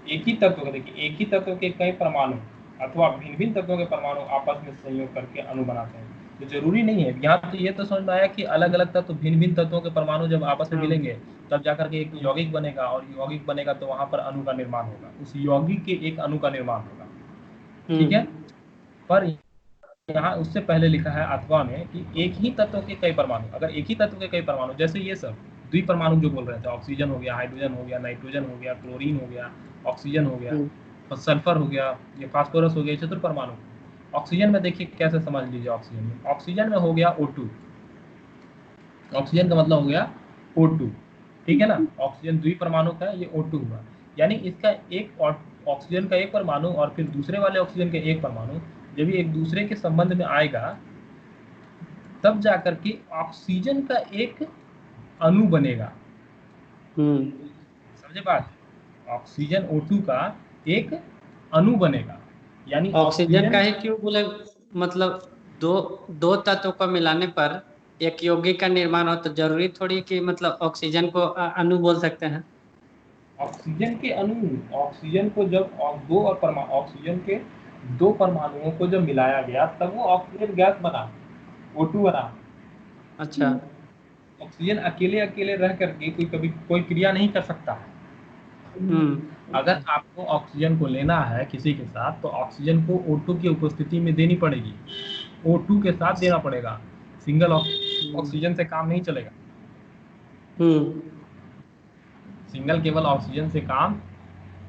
एक ही तत्व के, देखिए एक ही तत्व के कई परमाणु अथवा भिन्न तत्वों के परमाणु आपस में संयोग करके अणु बनाते हैं। तो जरूरी नहीं है, यहाँ तो ये तो समझ में आया कि अलग अलग तत्व, भिन्न तत्वों के परमाणु जब आपस में मिलेंगे तब जाकर के एक यौगिक बनेगा, और यौगिक बनेगा तो वहां पर अणु का निर्माण होगा, उस यौगिक के एक अणु का निर्माण होगा, ठीक है। पर यहाँ उससे पहले लिखा है अथवा में कि एक ही तत्व के कई परमाणु, अगर एक ही तत्व के कई परमाणु, जैसे ये सब द्विपरमाणु जो बोल रहे थे, ऑक्सीजन हो गया, हाइड्रोजन हो गया, नाइट्रोजन हो गया, क्लोरीन हो गया, ऑक्सीजन हो गया और सल्फर हो गया, ये फास्फोरस हो गया, चतुर्परमाणु। ऑक्सीजन में देखिए कैसे समझ लीजिए, ऑक्सीजन में हो गया O2, ऑक्सीजन का मतलब हो गया O2, ठीक है ना। ऑक्सीजन द्विपरमाणु का है, ये O2 हुआ, यानी इसका एक ऑक्सीजन का एक परमाणु और फिर दूसरे वाले ऑक्सीजन के एक परमाणु जब ये एक दूसरे के संबंध में आएगा तब जाकर के ऑक्सीजन का एक अणु बनेगा, समझे बात। ऑक्सीजन O2 का एक अणु बनेगा, यानी ऑक्सीजन का ही क्यों बोले, मतलब दो दो तत्वों को मिलाने पर एक यौगिक का निर्माण हो, तो जरूरी थोड़ी कि मतलब ऑक्सीजन को अणु बोल सकते हैं। ऑक्सीजन के अणु, ऑक्सीजन को जब दो और ऑक्सीजन के दो परमाणुओं को जब मिलाया गया तब वो ऑक्सीजन गैस बना, O2 बना। अच्छा। ऑक्सीजन अकेले अकेले रह करके कभी कोई क्रिया नहीं कर सकता। अगर आपको ऑक्सीजन को लेना है किसी के साथ तो ऑक्सीजन को O2 की उपस्थिति में देनी पड़ेगी, O2 के साथ देना पड़ेगा। सिंगल ऑक्सीजन से काम नहीं चलेगा। सिंगल केवल ऑक्सीजन से काम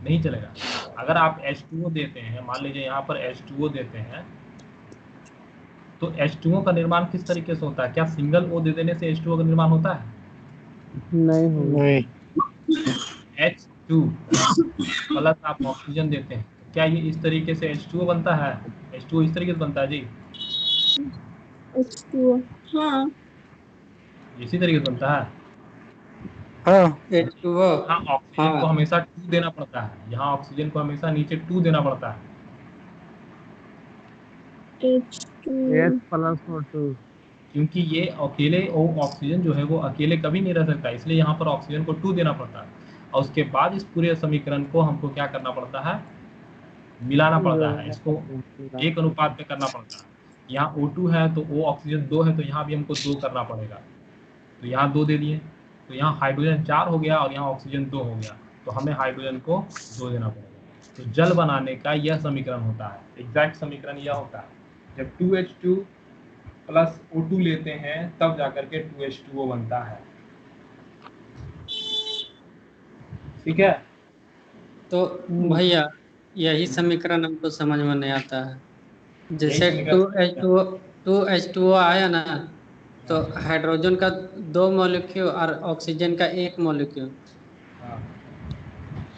नहीं चलेगा। अगर आप H2O देते हैं, मान लीजिए यहाँ पर H2O देते हैं, तो H2O का निर्माण किस तरीके से होता है? क्या सिंगल O दे देने से H2O का निर्माण होता है? नहीं। H2 प्लस आप ऑक्सीजन देते हैं, क्या ये इस तरीके से H2O बनता है? H2O इस तरीके से बनता है जी? H2O, हाँ इसी तरीके से बनता है। H2O, हाँ, ऑक्सीजन को हमेशा 2 देना पड़ता है। यहाँ ऑक्सीजन को हमेशा नीचे 2 देना पड़ता है। H+O2, क्योंकि ये अकेले ऑक्सीजन जो है वो अकेले कभी नहीं रह सकता, इसलिए यहाँ पर ऑक्सीजन को 2 देना पड़ता है। और उसके बाद इस पूरे समीकरण को हमको क्या करना पड़ता है? मिलाना पड़ता है। इसको 1 अनुपात पे करना पड़ता है। यहाँ O2 है तो O ऑक्सीजन 2 है, तो यहाँ भी हमको 2 करना पड़ेगा। तो यहाँ 2 दे दिए, तो यहाँ हाइड्रोजन 4 हो गया और यहाँ ऑक्सीजन 2 हो गया, तो हमें हाइड्रोजन को 2 देना पड़ेगा। तो जल बनाने का यह समीकरण होता है, एग्जैक्ट समीकरण यह होता है। जब 2H2 प्लस O2 लेते हैं तब जाकर के 2H2O बनता है। ठीक है? तो भैया यही समीकरण हमको समझ में नहीं आता है। जैसे 2H2O आया ना, तो हाइड्रोजन का 2 मॉलिक्यूल और ऑक्सीजन का 1 मॉलिक्यूल,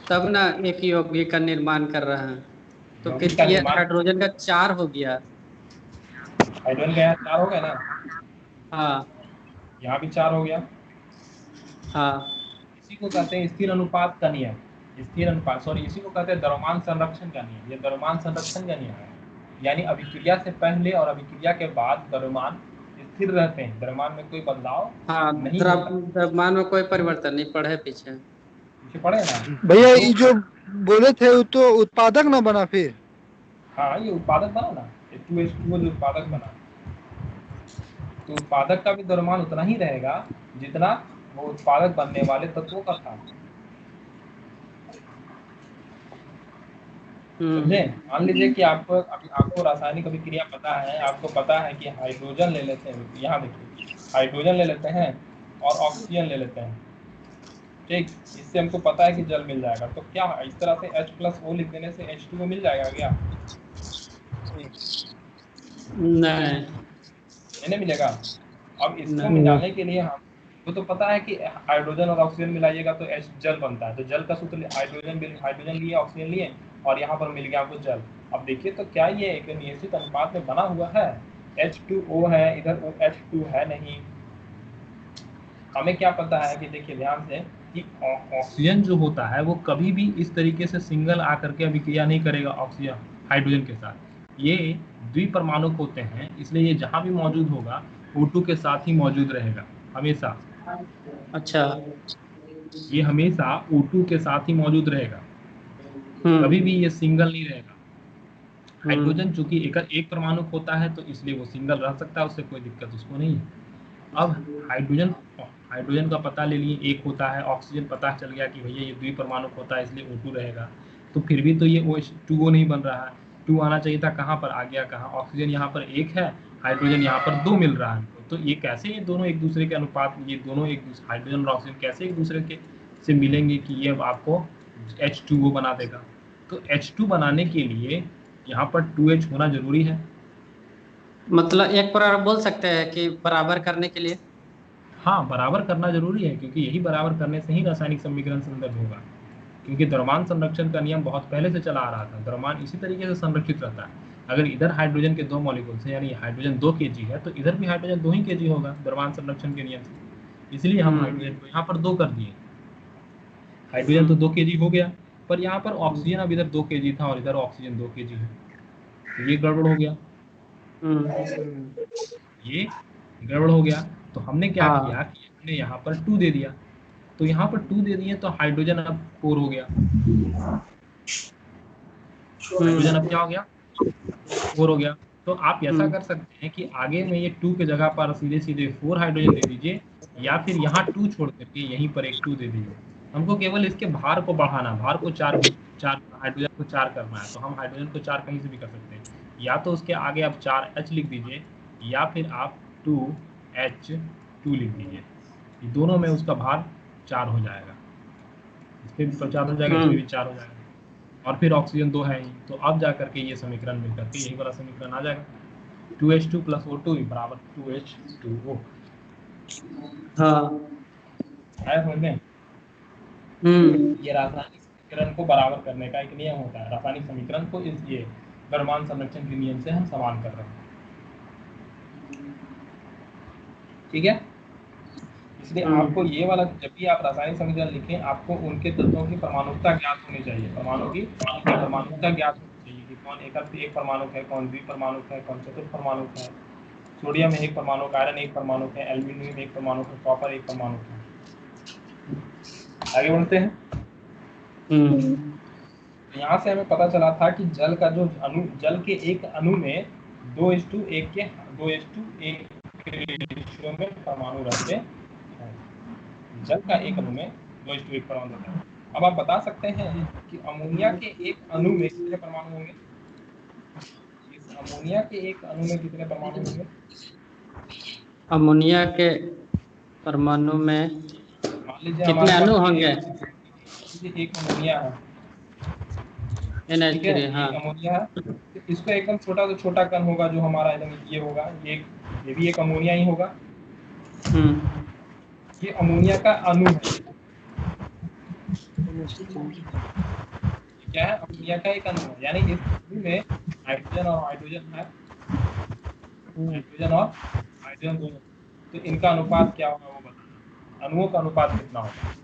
तब ना एक यौगिक का निर्माण कर रहा है। तो कितनी हाइड्रोजन का 4 हो गया। हाइड्रोजन का यहाँ 4 हो गया ना? हाँ, यहाँ भी 4 हो गया। हाँ, इसी को कहते हैं स्थिर अनुपात का नियम। स्थिर अनुपात, सॉरी, इसी को कहते हैं द्रव्यमान संरक्षण का नियम। ये द्रव्यमान संरक्षण का नियम है, यानी अभिक्रिया से पहले और अभिक्रिया के बाद द्रव्यमान स्थिर रहते हैं। द्रव्यमान में कोई बदलाव नहीं होता। द्रव्यमान में कोई परिवर्तन नहीं, पढ़े पीछे पढ़े ना भैया, ये जो बोले थे वो तो उत्पादक ना बना फिर? हाँ, ये उत्पादक बना ना, 2H2O जो उत्पादक बना, तो उत्पादक का भी द्रव्यमान उतना ही रहेगा जितना वो उत्पादक बनने वाले तत्वों का था। समझे? मान लीजिए कि आपको रासायनिक अभिक्रिया पता है, आपको पता है कि हाइड्रोजन ले लेते हैं, यहाँ देखिए हाइड्रोजन ले लेते हैं और ऑक्सीजन ले लेते हैं, ठीक। इससे हमको पता है कि जल मिल जाएगा। तो क्या इस तरह से H+O लिख देने से H2O मिल जाएगा क्या? नहीं मिलेगा। अब इसको मिलाने के लिए हम तो पता है कि हाइड्रोजन और ऑक्सीजन मिलाइएगा तो H जल बनता है। तो जल का सूत्र हाइड्रोजन लिए, ऑक्सीजन लिए और यहाँ पर मिल गया आपको जल। अब देखिए तो क्या ये एक निश्चित अनुपात में बना हुआ है? H2O है, इधर OH2 है नहीं। हमें क्या पता है कि देखिए ध्यान से कि ऑक्सीजन जो होता है वो कभी भी इस तरीके से सिंगल आकर के अभिक्रिया नहीं करेगा ऑक्सीजन हाइड्रोजन के साथ। ये द्विपरमाणुक होते हैं, इसलिए ये जहाँ भी मौजूद होगा O2 के साथ ही मौजूद रहेगा हमेशा। अच्छा, ये हमेशा O2 के साथ ही मौजूद रहेगा, कभी भी ये सिंगल नहीं रहेगा। हाइड्रोजन चूंकि एक परमाणु होता है तो इसलिए वो सिंगल रह सकता है, उससे कोई दिक्कत उसको नहीं है। अब हाइड्रोजन का पता ले लिए, एक होता है। ऑक्सीजन पता चल गया कि भैया ये द्विपरमाणु होता है इसलिए O2 रहेगा। तो फिर भी तो ये OH2O नहीं बन रहा है। 2 आना चाहिए था, कहाँ पर आ गया? कहाँ? ऑक्सीजन यहाँ पर 1 है, हाइड्रोजन यहाँ पर 2 मिल रहा है। तो ये कैसे, ये दोनों एक दूसरे के अनुपात, ये दोनों एक दूसरे हाइड्रोजन और ऑक्सीजन कैसे एक दूसरे के से मिलेंगे कि ये आपको H2O बना देगा? तो H2 बनाने के लिए यहाँ पर 2H होना जरूरी है। मतलब एक प्रकार बोल सकते हैं कि बराबर करने के लिए। हाँ, बराबर करना जरूरी है, क्योंकि यही बराबर करने से ही रासायनिक समीकरण संदर्भ होगा। क्योंकि द्रव्यमान संरक्षण का नियम बहुत पहले से चला आ रहा था। द्रव्यमान इसी तरीके से संरक्षित रहता है। अगर इधर हाइड्रोजन के 2 मॉलिक्यूल्स हैं, यानी हाइड्रोजन 2 kg है, तो इधर भी हाइड्रोजन 2 ही kg होगा द्रव्यमान संरक्षण के नियम से। इसलिए हम हाइड्रोजन को यहाँ पर 2 कर दिए। हाइड्रोजन तो 2 kg हो गया, पर यहाँ पर ऑक्सीजन अब इधर 2 kg था और इधर ऑक्सीजन 2 kg है। तो ये गड़बड़ हो गया, ये गड़बड़ हो गया। तो हमने क्या हाँ। किया कि हमने यहाँ पर 2 दे दिया, तो यहाँ पर 2 दे दिए तो हाइड्रोजन अब 4 हो गया। हाइड्रोजन अब क्या हो गया, 4 हो गया। तो आप ऐसा कर सकते हैं कि आगे में ये 2 के जगह पर सीधे सीधे 4 हाइड्रोजन दे दीजिए, या फिर यहाँ 2 छोड़ करके यहीं पर एक 2 दे दीजिए। हमको केवल इसके भार को बढ़ाना, भार को 4 हाइड्रोजन को 4 करना है, तो हम हाइड्रोजन को 4 कहीं से भी कर सकते हैं। या तो उसके आगे आप 4H लिख दीजिए, या फिर आप 2H2 लिख दीजिए। ये दोनों में उसका भार 4 हो जाएगा, इस पर भी 4 हो जाएगा, इस पर भी 4 हो जाएगा, और फिर ऑक्सीजन 2 है ही। तो अब जा करके ये समीकरण मिल करके यही वाला समीकरण आ जाएगा, 2H2 + O2 बराबर 2H2O। हाँ। आया समझ में? ये रासायनिक समीकरण को बराबर करने का एक नियम होता है। रासायनिक समीकरण को इस ये द्रव्यमान संरक्षण के नियम से हम समान कर रहे हैं, ठीक है। इसलिए आपको ये वाला, जब भी आप रासायनिक समीकरण लिखें, आपको उनके तत्वों की परमाणुकता ज्ञात होनी चाहिए, परमाणु की परमाणुकता ज्ञात होनी चाहिए कि कौन एक परमाणुक है, कौन द्विपरमाणुक है, कौन चतुर्परमाणुक है। सोडियम एक परमाणुक, आयरन एक परमाणुक है, एल्यूमिनियम एक परमाणुक है, कॉपर एक परमाणुक है। आगे बढ़ते हैं। तो यहाँ से हमें पता चला था कि जल का जो अणु, जल के एक अणु में 2:1 के रेशियो में परमाणु रहते हैं। जल का एक अणु में 2:1 परमाणु रहता है। अब आप बता सकते हैं कि अमोनिया के एक अणु में कितने परमाणु होंगे? इस अमोनिया के एक अणु में कितने परमाणु होंगे? अमोनिया के परमाणु में कितने अणु होंगे? एक अमोनिया है, ठीक है, हाँ। अमोनिया है। इसका एकदम छोटा से छोटा कण होगा जो हमारा एकदम ये होगा, ये भी एक अमोनिया ही होगा। ये अमोनिया का अणु है, क्या है? अमोनिया का एक अणु है, यानी इस अणु में हाइड्रोजन और हाइड्रोजन है, हाइड्रोजन और हाइड्रोजन दोनों। तो इनका अनुपात क्या होगा वो बताना, अणुओं का अनुपात कितना होगा?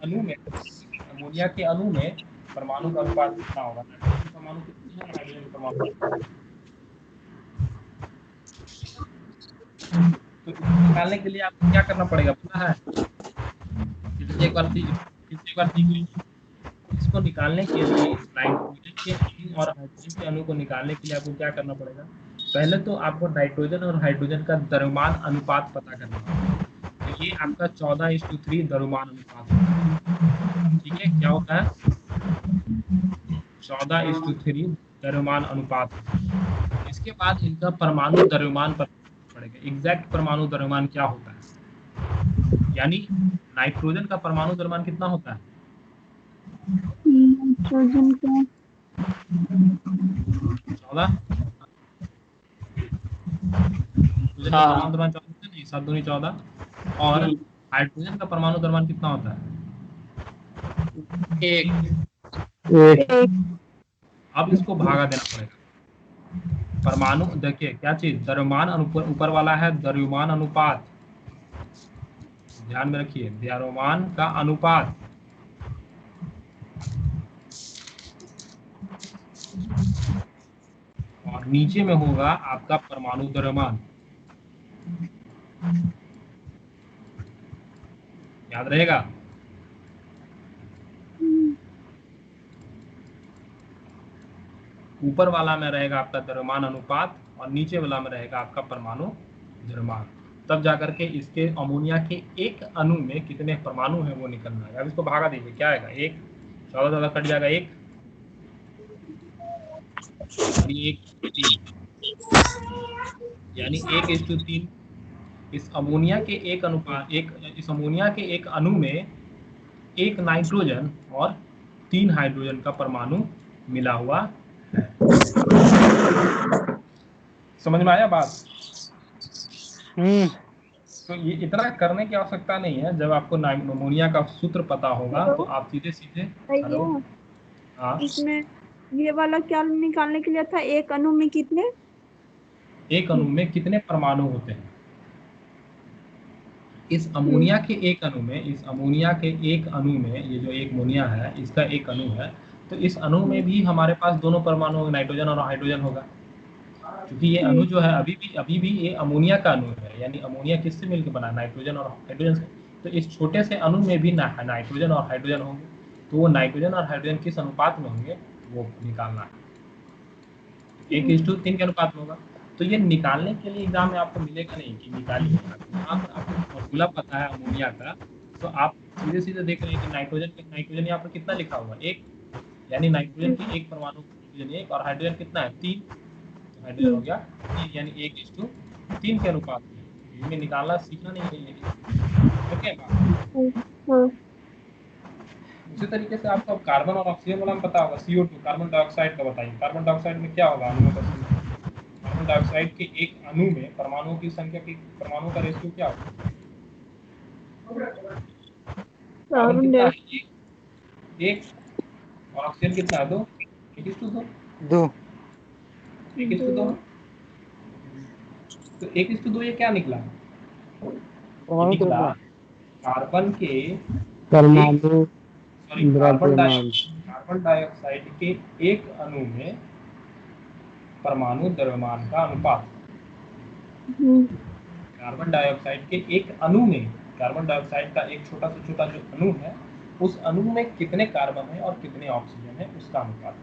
अणु में अमोनिया के अणु में परमाणु का अनुपात कितना होगा? परमाणु कितने हैं, हाइड्रोजन परमाणु। तो इसको निकालने के लिए आपको क्या करना पड़ेगा पता है? एक बार इसको निकालने के लिए नाइट्रोजन के अणु और हाइड्रोजन के अणु को निकालने के लिए आपको क्या करना पड़ेगा? पहले तो आपको नाइट्रोजन और हाइड्रोजन का द्रव्यमान अनुपात पता करना होगा। तो ये आपका 14:3 द्रव्यमान अनुपात होगा, ठीक है। क्या होता है? 14:3 द्रव्यमान अनुपात। इसके बाद इनका परमाणु द्रव्यमान पर पड़ेगा, एग्जैक्ट परमाणु द्रव्यमान क्या होता है। यानी नाइट्रोजन का परमाणु द्रव्यमान कितना होता है? नाइट्रोजन का 14। परमाणु द्रव्यमान 14 नहीं, 7 दूनी 14। और हाइड्रोजन का परमाणु द्रव्यमान कितना होता है? 1। अब इसको भागा देना पड़ेगा। परमाणु देखिए क्या चीज, द्रव्यमान ऊपर वाला है द्रव्यमान अनुपात, ध्यान में रखिए, द्रव्यमान का अनुपात, और नीचे में होगा आपका परमाणु द्रव्यमान। याद रहेगा? ऊपर वाला में रहेगा आपका द्रव्यमान अनुपात और नीचे वाला में रहेगा आपका परमाणु द्रव्यमान। तब जाकर के इसके अमोनिया के एक अणु में कितने परमाणु हैं वो निकलना है। अब इसको भागा दीजिए, क्या आएगा? 1, 14 कट जाएगा 1, और ये 1:3, यानी 1:3। इस अमोनिया के एक अनुपात, इस अमोनिया के एक अणु में 1 नाइट्रोजन और 3 हाइड्रोजन का परमाणु मिला हुआ है। समझ में आया बात? तो ये इतना करने की आवश्यकता नहीं है। जब आपको अमोनिया का सूत्र पता होगा तो आप सीधे सीधे हेलो, हाँ, इसमें ये वाला क्या निकालने के लिए था? एक अणु में कितने, एक अणु में कितने परमाणु होते हैं? इस अमोनिया के एक अणु में, इस अमोनिया के एक अणु में, ये जो एक अमोनिया है इसका एक अणु है, तो इस अणु में भी हमारे पास दोनों परमाणु नाइट्रोजन और हाइड्रोजन होगा, क्योंकि ये अणु जो है अभी भी ये अमोनिया का अणु है, यानी अमोनिया किससे मिलकर बना, नाइट्रोजन और हाइड्रोजन से। तो इस छोटे से अणु में भी नाइट्रोजन और हाइड्रोजन होंगे, तो वो नाइट्रोजन और हाइड्रोजन किस अनुपात में होंगे वो निकालना है, 1:3 के अनुपात में होगा। तो ये निकालने के लिए एग्जाम में आपको मिलेगा नहीं कि निकालिए, आपको फॉर्मूला पता है अमोनिया का, तो आप सीधे सीधे देख रहे हैं कि नाइट्रोजन यहाँ पर कितना लिखा हुआ है, 1, यानी नाइट्रोजन की एक परमाणु हाइड्रोजन 1 और हाइड्रोजन कितना है 3, तो हाइड्रोजन हो गया 3, यानी 1:3 के अनुपात में। इनमें निकालना सीखना नहीं है ये, ओके। उसी तरीके से आपको कार्बन और ऑक्सीजन वाला में पता होगा, CO2 कार्बन डाइऑक्साइड का बताइए, कार्बन डाइऑक्साइड में क्या होगा अणुओं का संख्या, कार्बन डाइऑक्साइड के एक अणु में परमाणुओं की संख्या की परमाणु का रेशियो क्या होगा, कार्बन कितना है 1 और ऑक्सीजन कितना है 2, 1:2 1:2। तो 1:2 ये क्या निकला, निकला कार्बन के परमाणु कार्बन डाइऑक्साइड के एक अणु में परमाणु द्रव्यमान का अनुपात। कार्बन डाइऑक्साइड के एक अणु में, कार्बन डाइऑक्साइड का एक छोटा से छोटा जो अणु है, उस अणु में कितने कार्बन है और कितने ऑक्सीजन है उसका अनुपात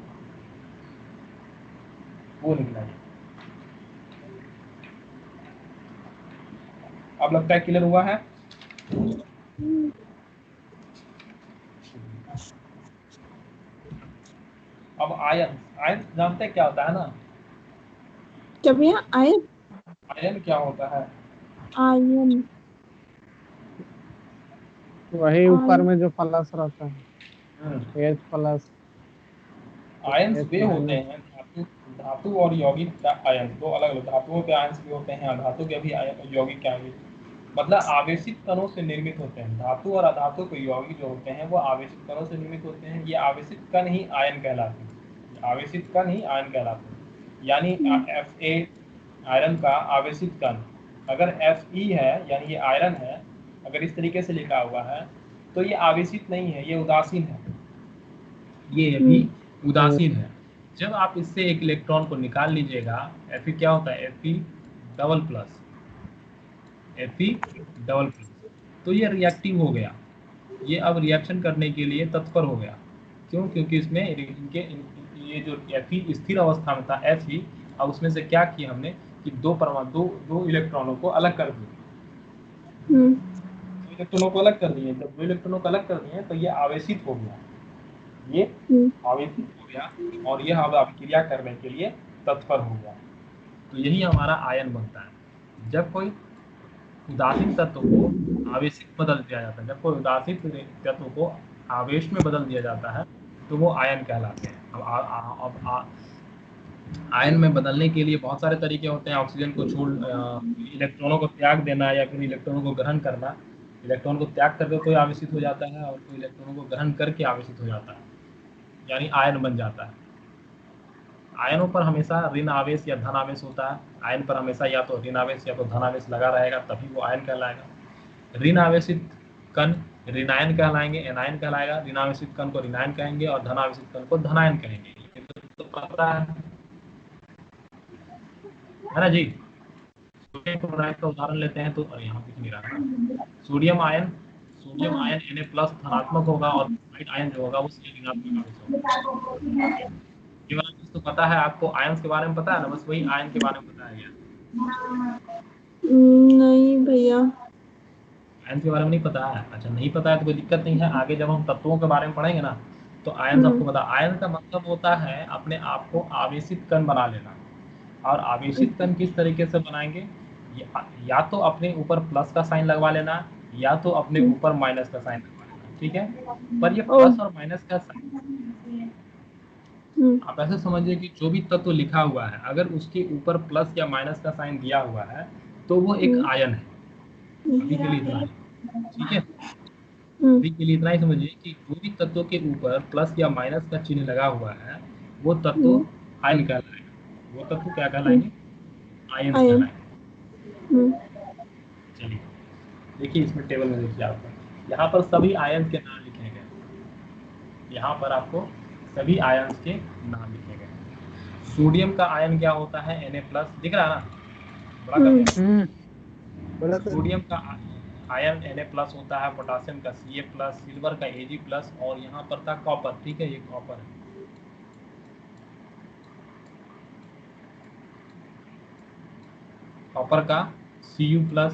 वो निकला है। अब लगता है क्लियर हुआ है। अब आयन जानते हैं क्या होता है ना, क्या भैया, आयन क्या होता है, आयन वही ऊपर में जो प्लस रहता है, H+। आयन्स वे होते हैं धातु और यौगिक का आयन, दो अलग अलग धातुओं के आयन्स भी होते हैं, धातु के भी यौगिक के आयन, मतलब आवेशित कणों से निर्मित होते हैं। धातु और अधातु के यौगिक जो होते हैं वो आवेशित कणों से निर्मित होते हैं। ये आवेशित कण ही आयन कहलाते हैं, आवेशित कण ही आयन कहलाते हैं। यानी Fa आयरन का आवेशित कण, अगर Fe है यानी ये आयरन है, अगर इस तरीके से लिखा हुआ है तो ये आवेशित नहीं है, ये उदासीन है, ये अभी उदासीन है। जब आप इससे एक इलेक्ट्रॉन को निकाल लीजिएगा, Fe क्या होता है, Fe+, तो ये रिएक्टिव हो गया, ये अब रिएक्शन करने के लिए तत्पर हो गया। क्यों, क्योंकि इसमें इनके ये जो Fe स्थिर अवस्था में था Fe, अब उसमें से क्या किया हमने कि दो इलेक्ट्रॉनों को अलग कर दिए, इलेक्ट्रॉनों को अलग कर दिए। जब दो इलेक्ट्रॉनों को अलग कर दिए तो ये आवेशित हो गया, ये आवेशित हो गया और यह अब अभिक्रिया करने के लिए तत्पर हो गया। तो यही हमारा आयन बनता है। जब कोई उदासीन तत्व को आवेशित बदल दिया जाता है, जब कोई उदासीन तत्व को आवेश में बदल दिया जाता है तो वो आयन कहलाते हैं। अब आयन में बदलने के लिए बहुत सारे तरीके होते हैं, ऑक्सीजन को छोड़ इलेक्ट्रॉनों को त्याग देना या फिर इलेक्ट्रॉनों को ग्रहण करना। इलेक्ट्रॉन को त्याग करके कोई आवेशित हो जाता है और कोई इलेक्ट्रॉनों को ग्रहण करके आवेशित हो जाता है, यानी आयन बन जाता है। आयनों पर हमेशा ऋण आवेश या धन आवेश होता है। आयन पर हमेशा या तो ऋण आवेश या तो धन आवेश लगा रहेगा, तभी वो आयन कहलाएगा। ऋण आवेशित कण ऋणायन कहलाएंगे, एनायन कहलाएगा। ऋण आवेशित कण को ऋणायन कहेंगे और धन आवेशित कण को धनायन कहेंगे। तो पता है ना जी। सोडियम क्लोराइड का उदाहरण लेते हैं तो यहाँ कुछ नहीं रहा। सोडियम आयन Na+ धनात्मक होगा और क्लोराइड आयन जो होगा वो ऋणात्मक आवेश होगा। ये वाला चीज तो पता है आपको, आयन्स के बारे में पता है ना, बस वही आयन के बारे में बताया गया। नहीं भैया, आयन के बारे में नहीं पता है। अच्छा, नहीं पता है तो कोई दिक्कत नहीं है, आगे जब हम तत्वों के बारे में पढ़ेंगे ना तो आयन आपको पता। आयन का मतलब होता है अपने आप को आवेशित कण बना लेना। और आवेशित कण किस तरीके से बनाएंगे, या तो अपने ऊपर प्लस का साइन लगवा लेना या तो अपने ऊपर माइनस का साइन लगवा लेना, ठीक है। पर ये प्लस और माइनस का साइन आप ऐसे समझिए कि जो भी तत्व लिखा हुआ है अगर उसके ऊपर प्लस या माइनस का साइन दिया हुआ है तो वो एक आयन है। अभी के लिए इतना ही, ठीक है। अभी के लिए इतना ही समझिए कि जो भी तत्व के ऊपर प्लस या माइनस का चिन्ह लगा हुआ है वो तत्व आयन कहलाएगा। वो तत्व क्या कहलाएंगे, आयन कहलाएंगे। चलिए देखिए इसमें टेबल में देखिए आपको यहाँ पर सभी आयन के नाम लिखे गए। यहाँ पर आपको सभी आयन्स के नाम लिखे गए हैं। सोडियम का आयन क्या होता है? Na+, दिख रहा है ना? बड़ा कर दिया। बड़ा कर सोडियम का आयन Na+ होता है, पोटासियम का Ca+, सिल्वर का Ag+, और यहाँ पर था कॉपर। ठीक है, ये कॉपर है। कॉपर का Cu+,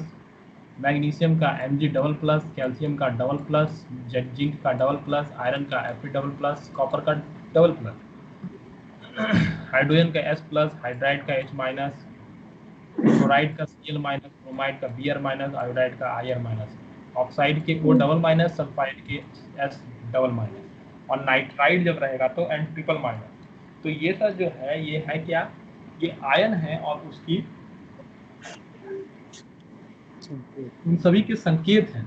मैग्नीशियम का Mg++, कैल्शियम का AA+, जिंक का AA+, आयरन का Fe++, कॉपर का AA+, हाइड्रोजन का H+, हाइड्राइड का H-, क्लोराइड का Cl-, ब्रोमाइड का Br-, आयोडाइड का Ir-, ऑक्साइड के O-, सल्फाइड के S-, और नाइट्राइड जब रहेगा तो N-। तो ये सब जो है ये है क्या? ये आयन है और उसकी उन सभी के संकेत हैं।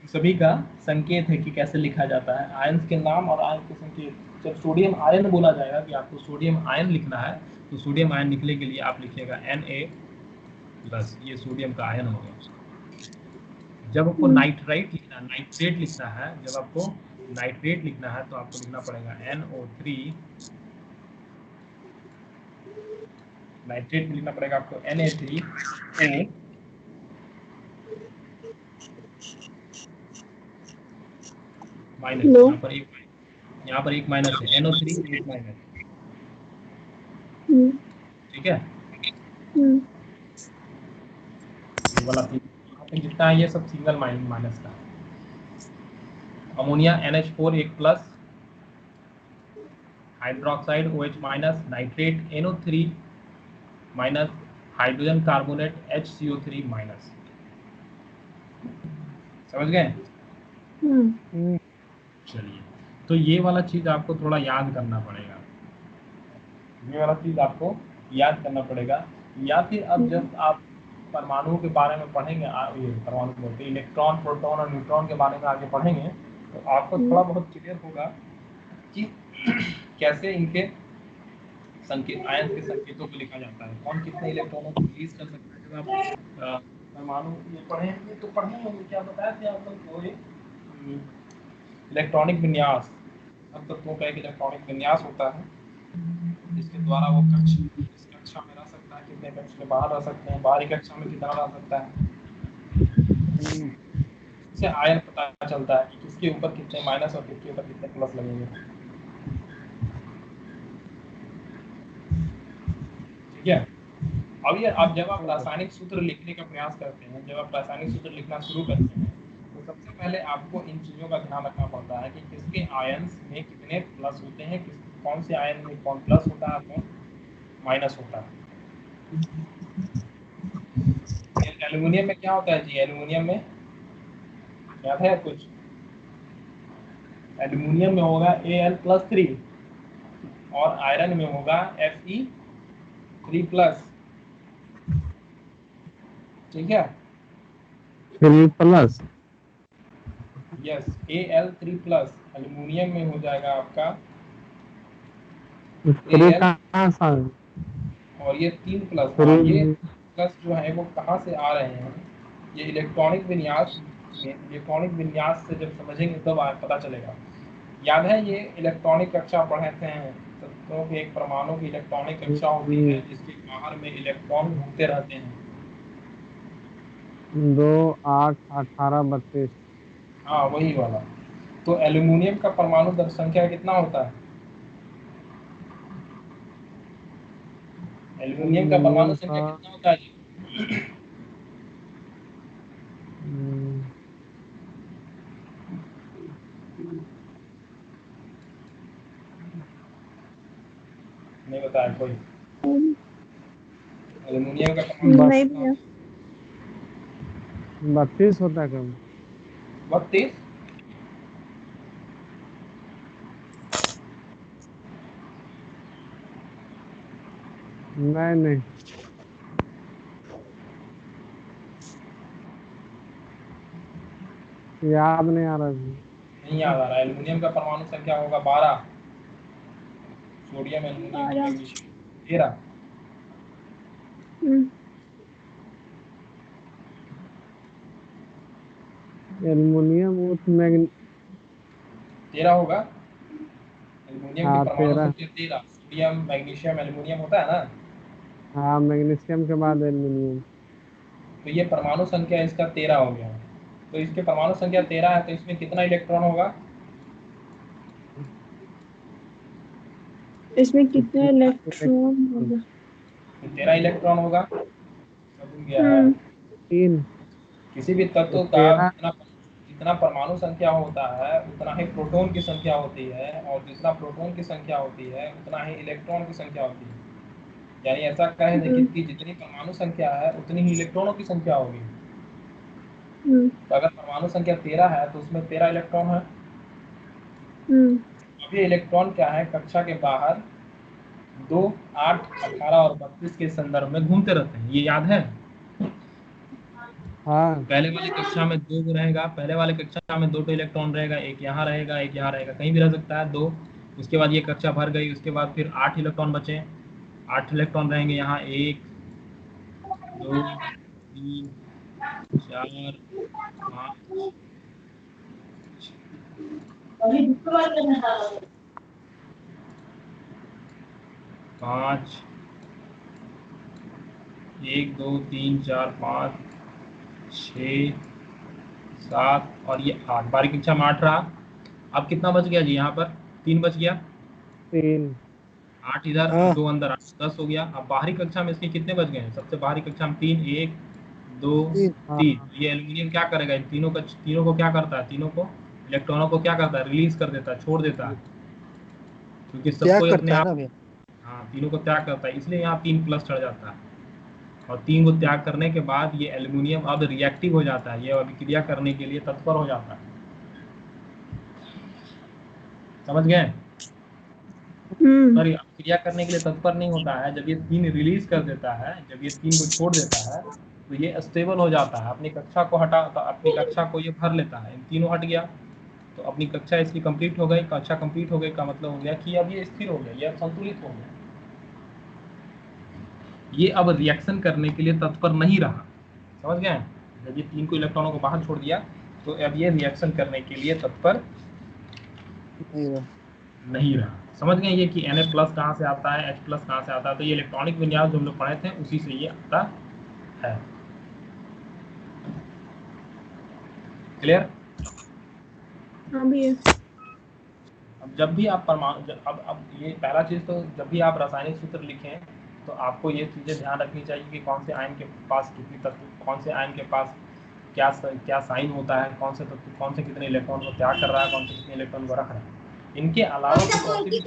सभी का संकेत है कि कैसे लिखा जाता है, आयन के नाम और आयन के संकेत। जब सोडियम आयन बोला जाएगा कि आपको सोडियम आयन लिखना है, तो सोडियम आयन लिखने के लिए आप लिखिएगा Na+, ये सोडियम का आयन हो गया। जब आपको नाइट्रेट लिखना है, जब आपको नाइट्रेट लिखना है तो आपको लिखना पड़ेगा NO3। नाइट्रेट में लिखना पड़ेगा आपको Na3O माइनस। यहाँ पर एक माइनस है, NO3 एक माइनस। ठीक है, ये वाला जितना है ये सब सिंगल माइनस का। अमोनिया NH4 एक+, hydroxide OH-, nitrate NO3-, hydrogen carbonate HCO3-। समझ गए? चलिए, तो ये वाला चीज आपको थोड़ा याद करना पड़ेगा, ये वाला चीज आपको याद करना पड़ेगा। या फिर अब जब आप परमाणुओं के बारे में पढ़ेंगे, ये परमाणु बोलते हैं इलेक्ट्रॉन, प्रोटॉन और न्यूट्रॉन के बारे में आगे पढ़ेंगे, तो आपको थोड़ा बहुत क्लियर होगा कि कैसे इनके संकेत, आयन के संकेतों को लिखा जाता है, कौन कितने इलेक्ट्रॉनों को रिलीज कर सकता है। जब आप परमाणु ये पढ़ेंगे तो पढ़ेंगे क्या बताया थे आप लोग को, इलेक्ट्रॉनिक विन्यास, सब तत्वों का एक इलेक्ट्रॉनिक विन्यास होता है, इसके द्वारा वो कक्ष इस कक्षा में रह सकता है, कितने कक्ष में बाहर रह सकते हैं, बाहरी कक्षा में कितना रह सकता है, इससे आयन पता चलता है कि किसके ऊपर कितने माइनस और किसके ऊपर कितने प्लस लगेंगे। ठीक है, अब जब आप रासायनिक सूत्र लिखने का प्रयास करते हैं, जब आप रासायनिक सूत्र लिखना शुरू करते हैं, तो सबसे पहले आपको इन चीज़ों का ध्यान रखना पड़ता है कि किसके आयन में कितने प्लस होते हैं, कौन से आयन में कौन प्लस होता है, कौन माइनस होता है। एल्युमिनियम में क्या होता है जी? एल्युमिनियम में याद है कुछ? एल्युमिनियम में होगा Al+3 और आयरन में होगा Fe3+। ठीक है, 3+, यस, Al3+। एल्युमिनियम में हो जाएगा आपका 3 Al कहाँ से? और ये 3+। हाँ, ये प्लस जो है वो कहाँ से आ रहे हैं, ये इलेक्ट्रॉनिक विन्यास से जब समझेंगे तब पता चलेगा। याद है ये इलेक्ट्रॉनिक कक्षा पढ़े थे, तत्वों के एक परमाणु की इलेक्ट्रॉनिक कक्षा होती है जिसके बाहर में इलेक्ट्रॉन घूमते रहते हैं। 2, 8, 18, 32। हाँ, वही वाला। तो एल्युमिनियम का परमाणु दर संख्या कितना होता है? एल्युमिनियम का परमाणु संख्या कितना होता है? नहीं बताया कोई? एल्युमिनियम का परमाणु नहीं भैया। 32 होता है कम। 32? नहीं, याद नहीं आ रहा है। नहीं याद आ रहा। एल्युमिनियम का परमाणु संख्या होगा 12, सोडियम, एल्युमिनियम, मैग्नीशियम 13। एल्युमिनियम 13 होगा। एल्युमिनियम हाँ की परमाणु 13। संख्या 13, सोडियम मैग्नीशियम एल्युमिनियम होता है ना, हाँ मैग्नीशियम के बाद एल्युमिनियम। तो ये परमाणु संख्या इसका 13 हो गया। तो इसके परमाणु संख्या 13 है, तो इसमें कितना इलेक्ट्रॉन होगा? इसमें कितने इलेक्ट्रॉन इलेक्ट्रॉन होगा? तो 13 इलेक्ट्रॉन होगा। सब भूल गया है। हम्म 3। किसी भी तो तत्व का 13। जितना जितना परमाणु संख्या होता है उतना ही प्रोटॉन की संख्या होती है, और जितना प्रोटॉन की संख्या होती है उतना ही इलेक्ट्रॉन की संख्या होती है। यानी ऐसा कहें कि हम्म जितनी परमाणु संख्या है उतनी ही इलेक्ट्रॉनों की संख्या होगी। हम्म तो अगर परमाणु संख्या 13 है तो उसमें 13 इलेक्ट्रॉन है। हम्म अब ये इलेक्ट्रॉन क्या है, कक्षा के बाहर 2, 8, 18 और 32 के संदर्भ में घूमते रहते हैं, ये याद है? हाँ पहले वाली कक्षा में दो रहेगा, पहले वाले कक्षा में 2 इलेक्ट्रॉन रहेगा, एक यहाँ रहेगा, एक यहाँ रहेगा, कहीं भी रह सकता है 2। उसके बाद ये कक्षा भर गई, उसके बाद फिर 8 इलेक्ट्रॉन बचे। 8 इलेक्ट्रॉन रहेंगे यहाँ, 1, 2, 3, 4, 5, 5, 1, 2, 3, 4, 5, 6, 7 और ये 8। बारी कक्षा में 8 रहा। अब कितना बच गया जी? यहाँ पर 3 बच गया, 3। 8 इधर, हाँ 2 अंदर, 8, 10 हो गया। अब बाहरी कक्षा में इसके कितने बच गए हैं? सबसे बाहरी कक्षा में 3, 1, 2, 3। हाँ ये एल्यूमिनियम क्या करेगा? इन तीनों को क्या करता है? तीनों को इलेक्ट्रॉनों को क्या करता है? रिलीज कर देता है, छोड़ देता है, क्योंकि सबको त्याग ही अपने करता है आप, ना भैया। हाँ तीनों को त्याग करता है, इसलिए यहाँ 3 प्लस चढ़ जाता है। और 3 को त्याग करने के बाद ये एल्यूमिनियम अब रिएक्टिव हो जाता है, ये अभिक्रिया करने के लिए तत्पर हो जाता है। समझ गए? हम्म सॉरी, क्रिया करने के लिए तत्पर नहीं होता है। जब ये 3 रिलीज कर देता है, जब ये 3 को छोड़ देता है, तो ये स्टेबल हो जाता है, अपनी कक्षा को हटा, अपनी कक्षा को ये भर लेता है। इन तीनों हट गया तो अपनी कक्षा इसकी कंप्लीट हो गई। कक्षा कंप्लीट हो गई का मतलब हो गया कि अब ये स्थिर हो गया, ये अब संतुलित हो गया, ये अब रिएक्शन करने के लिए तत्पर नहीं रहा। समझ गए? जब ये 3 को इलेक्ट्रॉनों को बाहर छोड़ दिया तो अब ये रिएक्शन करने के लिए तत्पर नहीं रहा। नहीं रहा। समझ गए ये कि Na प्लस कहाँ से आता है, H प्लस कहाँ से आता है? तो ये इलेक्ट्रॉनिक विन्यास जो हम लोग पढ़े थे उसी से ये आता है। क्लियर? हाँ भैया। अब जब भी आप परमाणु, अब ये पहला चीज़, तो जब भी आप रासायनिक सूत्र लिखें तो आपको ये चीज़ें ध्यान रखनी चाहिए कि कौन से आयन के पास कितनी तत्व, कौन से आयन के पास क्या साइन होता है, कौन से तत्व कौन से कितने इलेक्ट्रॉन को त्याग कर रहा है, कौन से कितने इलेक्ट्रॉन को रख रहा है। इनके अलावा कुछ ऐसी भी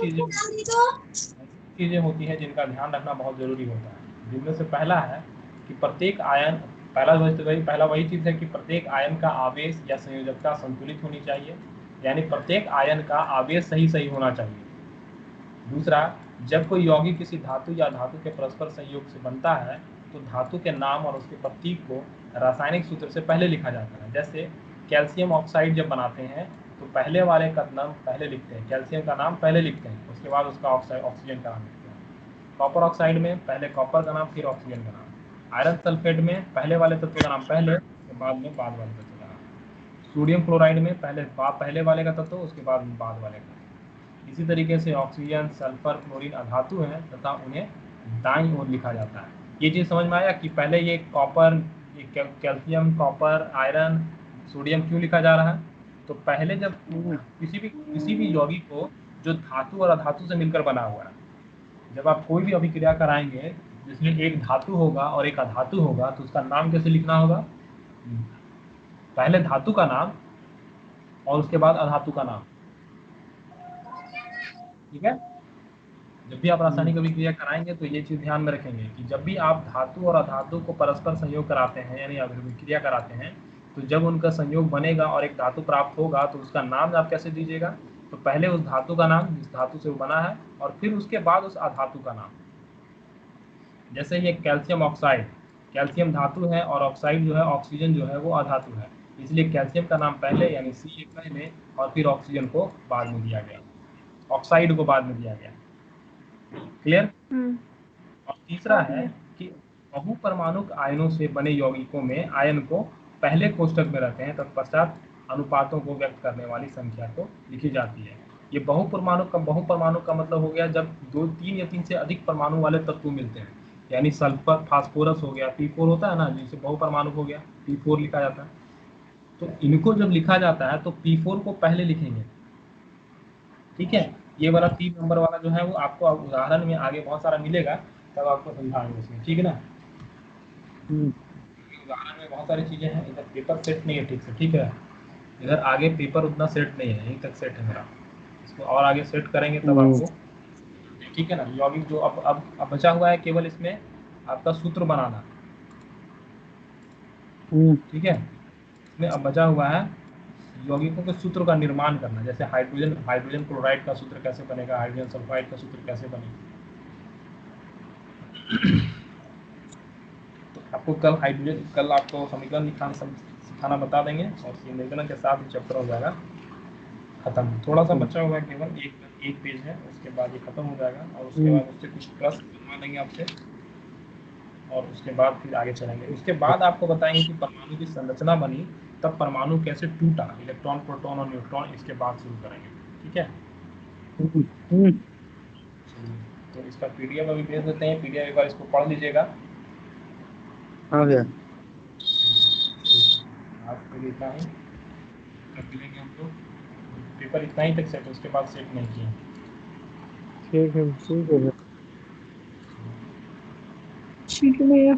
चीज़ें होती हैं जिनका ध्यान रखना बहुत ज़रूरी होता है, जिनमें से पहला है कि प्रत्येक आयन, पहला वही चीज़ है कि प्रत्येक आयन का आवेश या संयोजकता संतुलित होनी चाहिए, यानी प्रत्येक आयन का आवेश सही सही होना चाहिए। दूसरा, जब कोई यौगिक किसी धातु या धातु के परस्पर संयोग से बनता है तो धातु के नाम और उसके प्रतीक को रासायनिक सूत्र से पहले लिखा जाता है। जैसे कैल्शियम ऑक्साइड जब बनाते हैं तो पहले वाले का नाम पहले लिखते हैं, कैल्शियम का नाम पहले लिखते हैं, उसके बाद उसका ऑक्सीजन का नाम लिखते हैं। कॉपर ऑक्साइड में पहले कॉपर का नाम फिर ऑक्सीजन का नाम। आयरन सल्फेट में पहले वाले तत्व का नाम पहले, उसके बाद में बाद वाले तत्व का नाम। सोडियम क्लोराइड में पहले वाले का तत्व, उसके बाद बाद वाले का। इसी तरीके से ऑक्सीजन, सल्फर, क्लोरीन अधातु हैं तथा उन्हें दाईं ओर लिखा जाता है। ये चीज़ समझ में आया कि पहले ये कॉपर, ये कैल्शियम, कॉपर, आयरन, सोडियम क्यों लिखा जा रहा है? तो पहले जब किसी भी यौगिक को जो धातु और अधातु से मिलकर बना हुआ है, जब आप कोई भी अभिक्रिया कराएंगे जिसमें एक धातु होगा और एक अधातु होगा तो उसका नाम कैसे लिखना होगा? पहले धातु का नाम और उसके बाद अधातु का नाम। ठीक है? जब भी आप रासायनिक अभिक्रिया कराएंगे तो ये चीज़ ध्यान में रखेंगे कि जब भी आप धातु और अधातु को परस्पर संयोग कराते हैं, यानी अभिक्रिया कराते हैं, तो जब उनका संयोग बनेगा और एक धातु प्राप्त होगा तो उसका नाम आप कैसे दीजिएगा? तो पहले उस धातु का नाम जिस धातु से वो बना है और फिर उसके बाद उस अधातु का नाम। जैसे ये कैल्शियम ऑक्साइड, कैल्शियम धातु है और ऑक्साइड जो है, ऑक्सीजन जो है वो अधातु है, इसलिए कैल्शियम का नाम पहले यानी सी पहले और फिर ऑक्सीजन को बाद में दिया गया, ऑक्साइड को बाद में दिया गया। क्लियर? और तीसरा है कि बहुपरमाणुक आयनों से बने यौगिकों में आयन को पहले कोष्टक में रखते हैं, तत्पश्चात अनुपातों को व्यक्त करने वाली संख्या को लिखी जाती है। ये बहुपरमाणु का मतलब हो गया जब 2, 3 या 3 से अधिक परमाणु वाले तत्व मिलते हैं, यानी सल्फर फास्फोरस हो गया, P4 होता है ना, जिसे बहुपरमाणु हो गया, P4 लिखा जाता है। तो इनको जब लिखा जाता है तो P4 को पहले लिखेंगे, ठीक है। ये वाला 3 नंबर वाला जो है वो आपको उदाहरण में आगे बहुत सारा मिलेगा, तब आपको समझाएंगे उसमें, ठीक है ना। उदाहरण में बहुत सारी चीजें हैं, इधर पेपर सेट नहीं है ठीक से, ठीक है। इधर आगे पेपर उतना सेट नहीं है, यहीं तक सेट है मेरा, इसको और आगे सेट करेंगे तब आपको, ठीक है ना। यौगिक जो अब बचा हुआ है केवल इसमें आपका सूत्र बनाना, ठीक है। इसमें अब बचा हुआ है यौगिकों के सूत्र का निर्माण करना, जैसे हाइड्रोजन क्लोराइड का सूत्र कैसे बनेगा, हाइड्रोजन सल्फाइड का सूत्र कैसे बनेगा। तो आपको कल आपको समीकरण सिखाना बता देंगे, और समीकरण के साथ चैप्टर हो जाएगा खत्म। थोड़ा सा बचा हुआ है, केवल एक पेज है, उसके बाद ये खत्म हो जाएगा, और उसके बाद उससे कुछ प्रश्न बनवा देंगे आपसे, और उसके बाद फिर आगे चलेंगे। उसके बाद आपको बताएंगे कि परमाणु की संरचना बनी, तब परमाणु कैसे टूटा, इलेक्ट्रॉन, प्रोटॉन और न्यूट्रॉन, इसके बाद शुरू करेंगे, ठीक है। तो इसका पीडीएफ अभी भेज देते हैं, पीडीएफ एक बार इसको पढ़ लीजिएगा। हाँ भैया, आपके लिए इतना ही कर लेंगे हम लोग, पेपर इतना ही तक सेट है, उसके बाद सेट नहीं किए। ठीक है भैया। ठीक है भैया।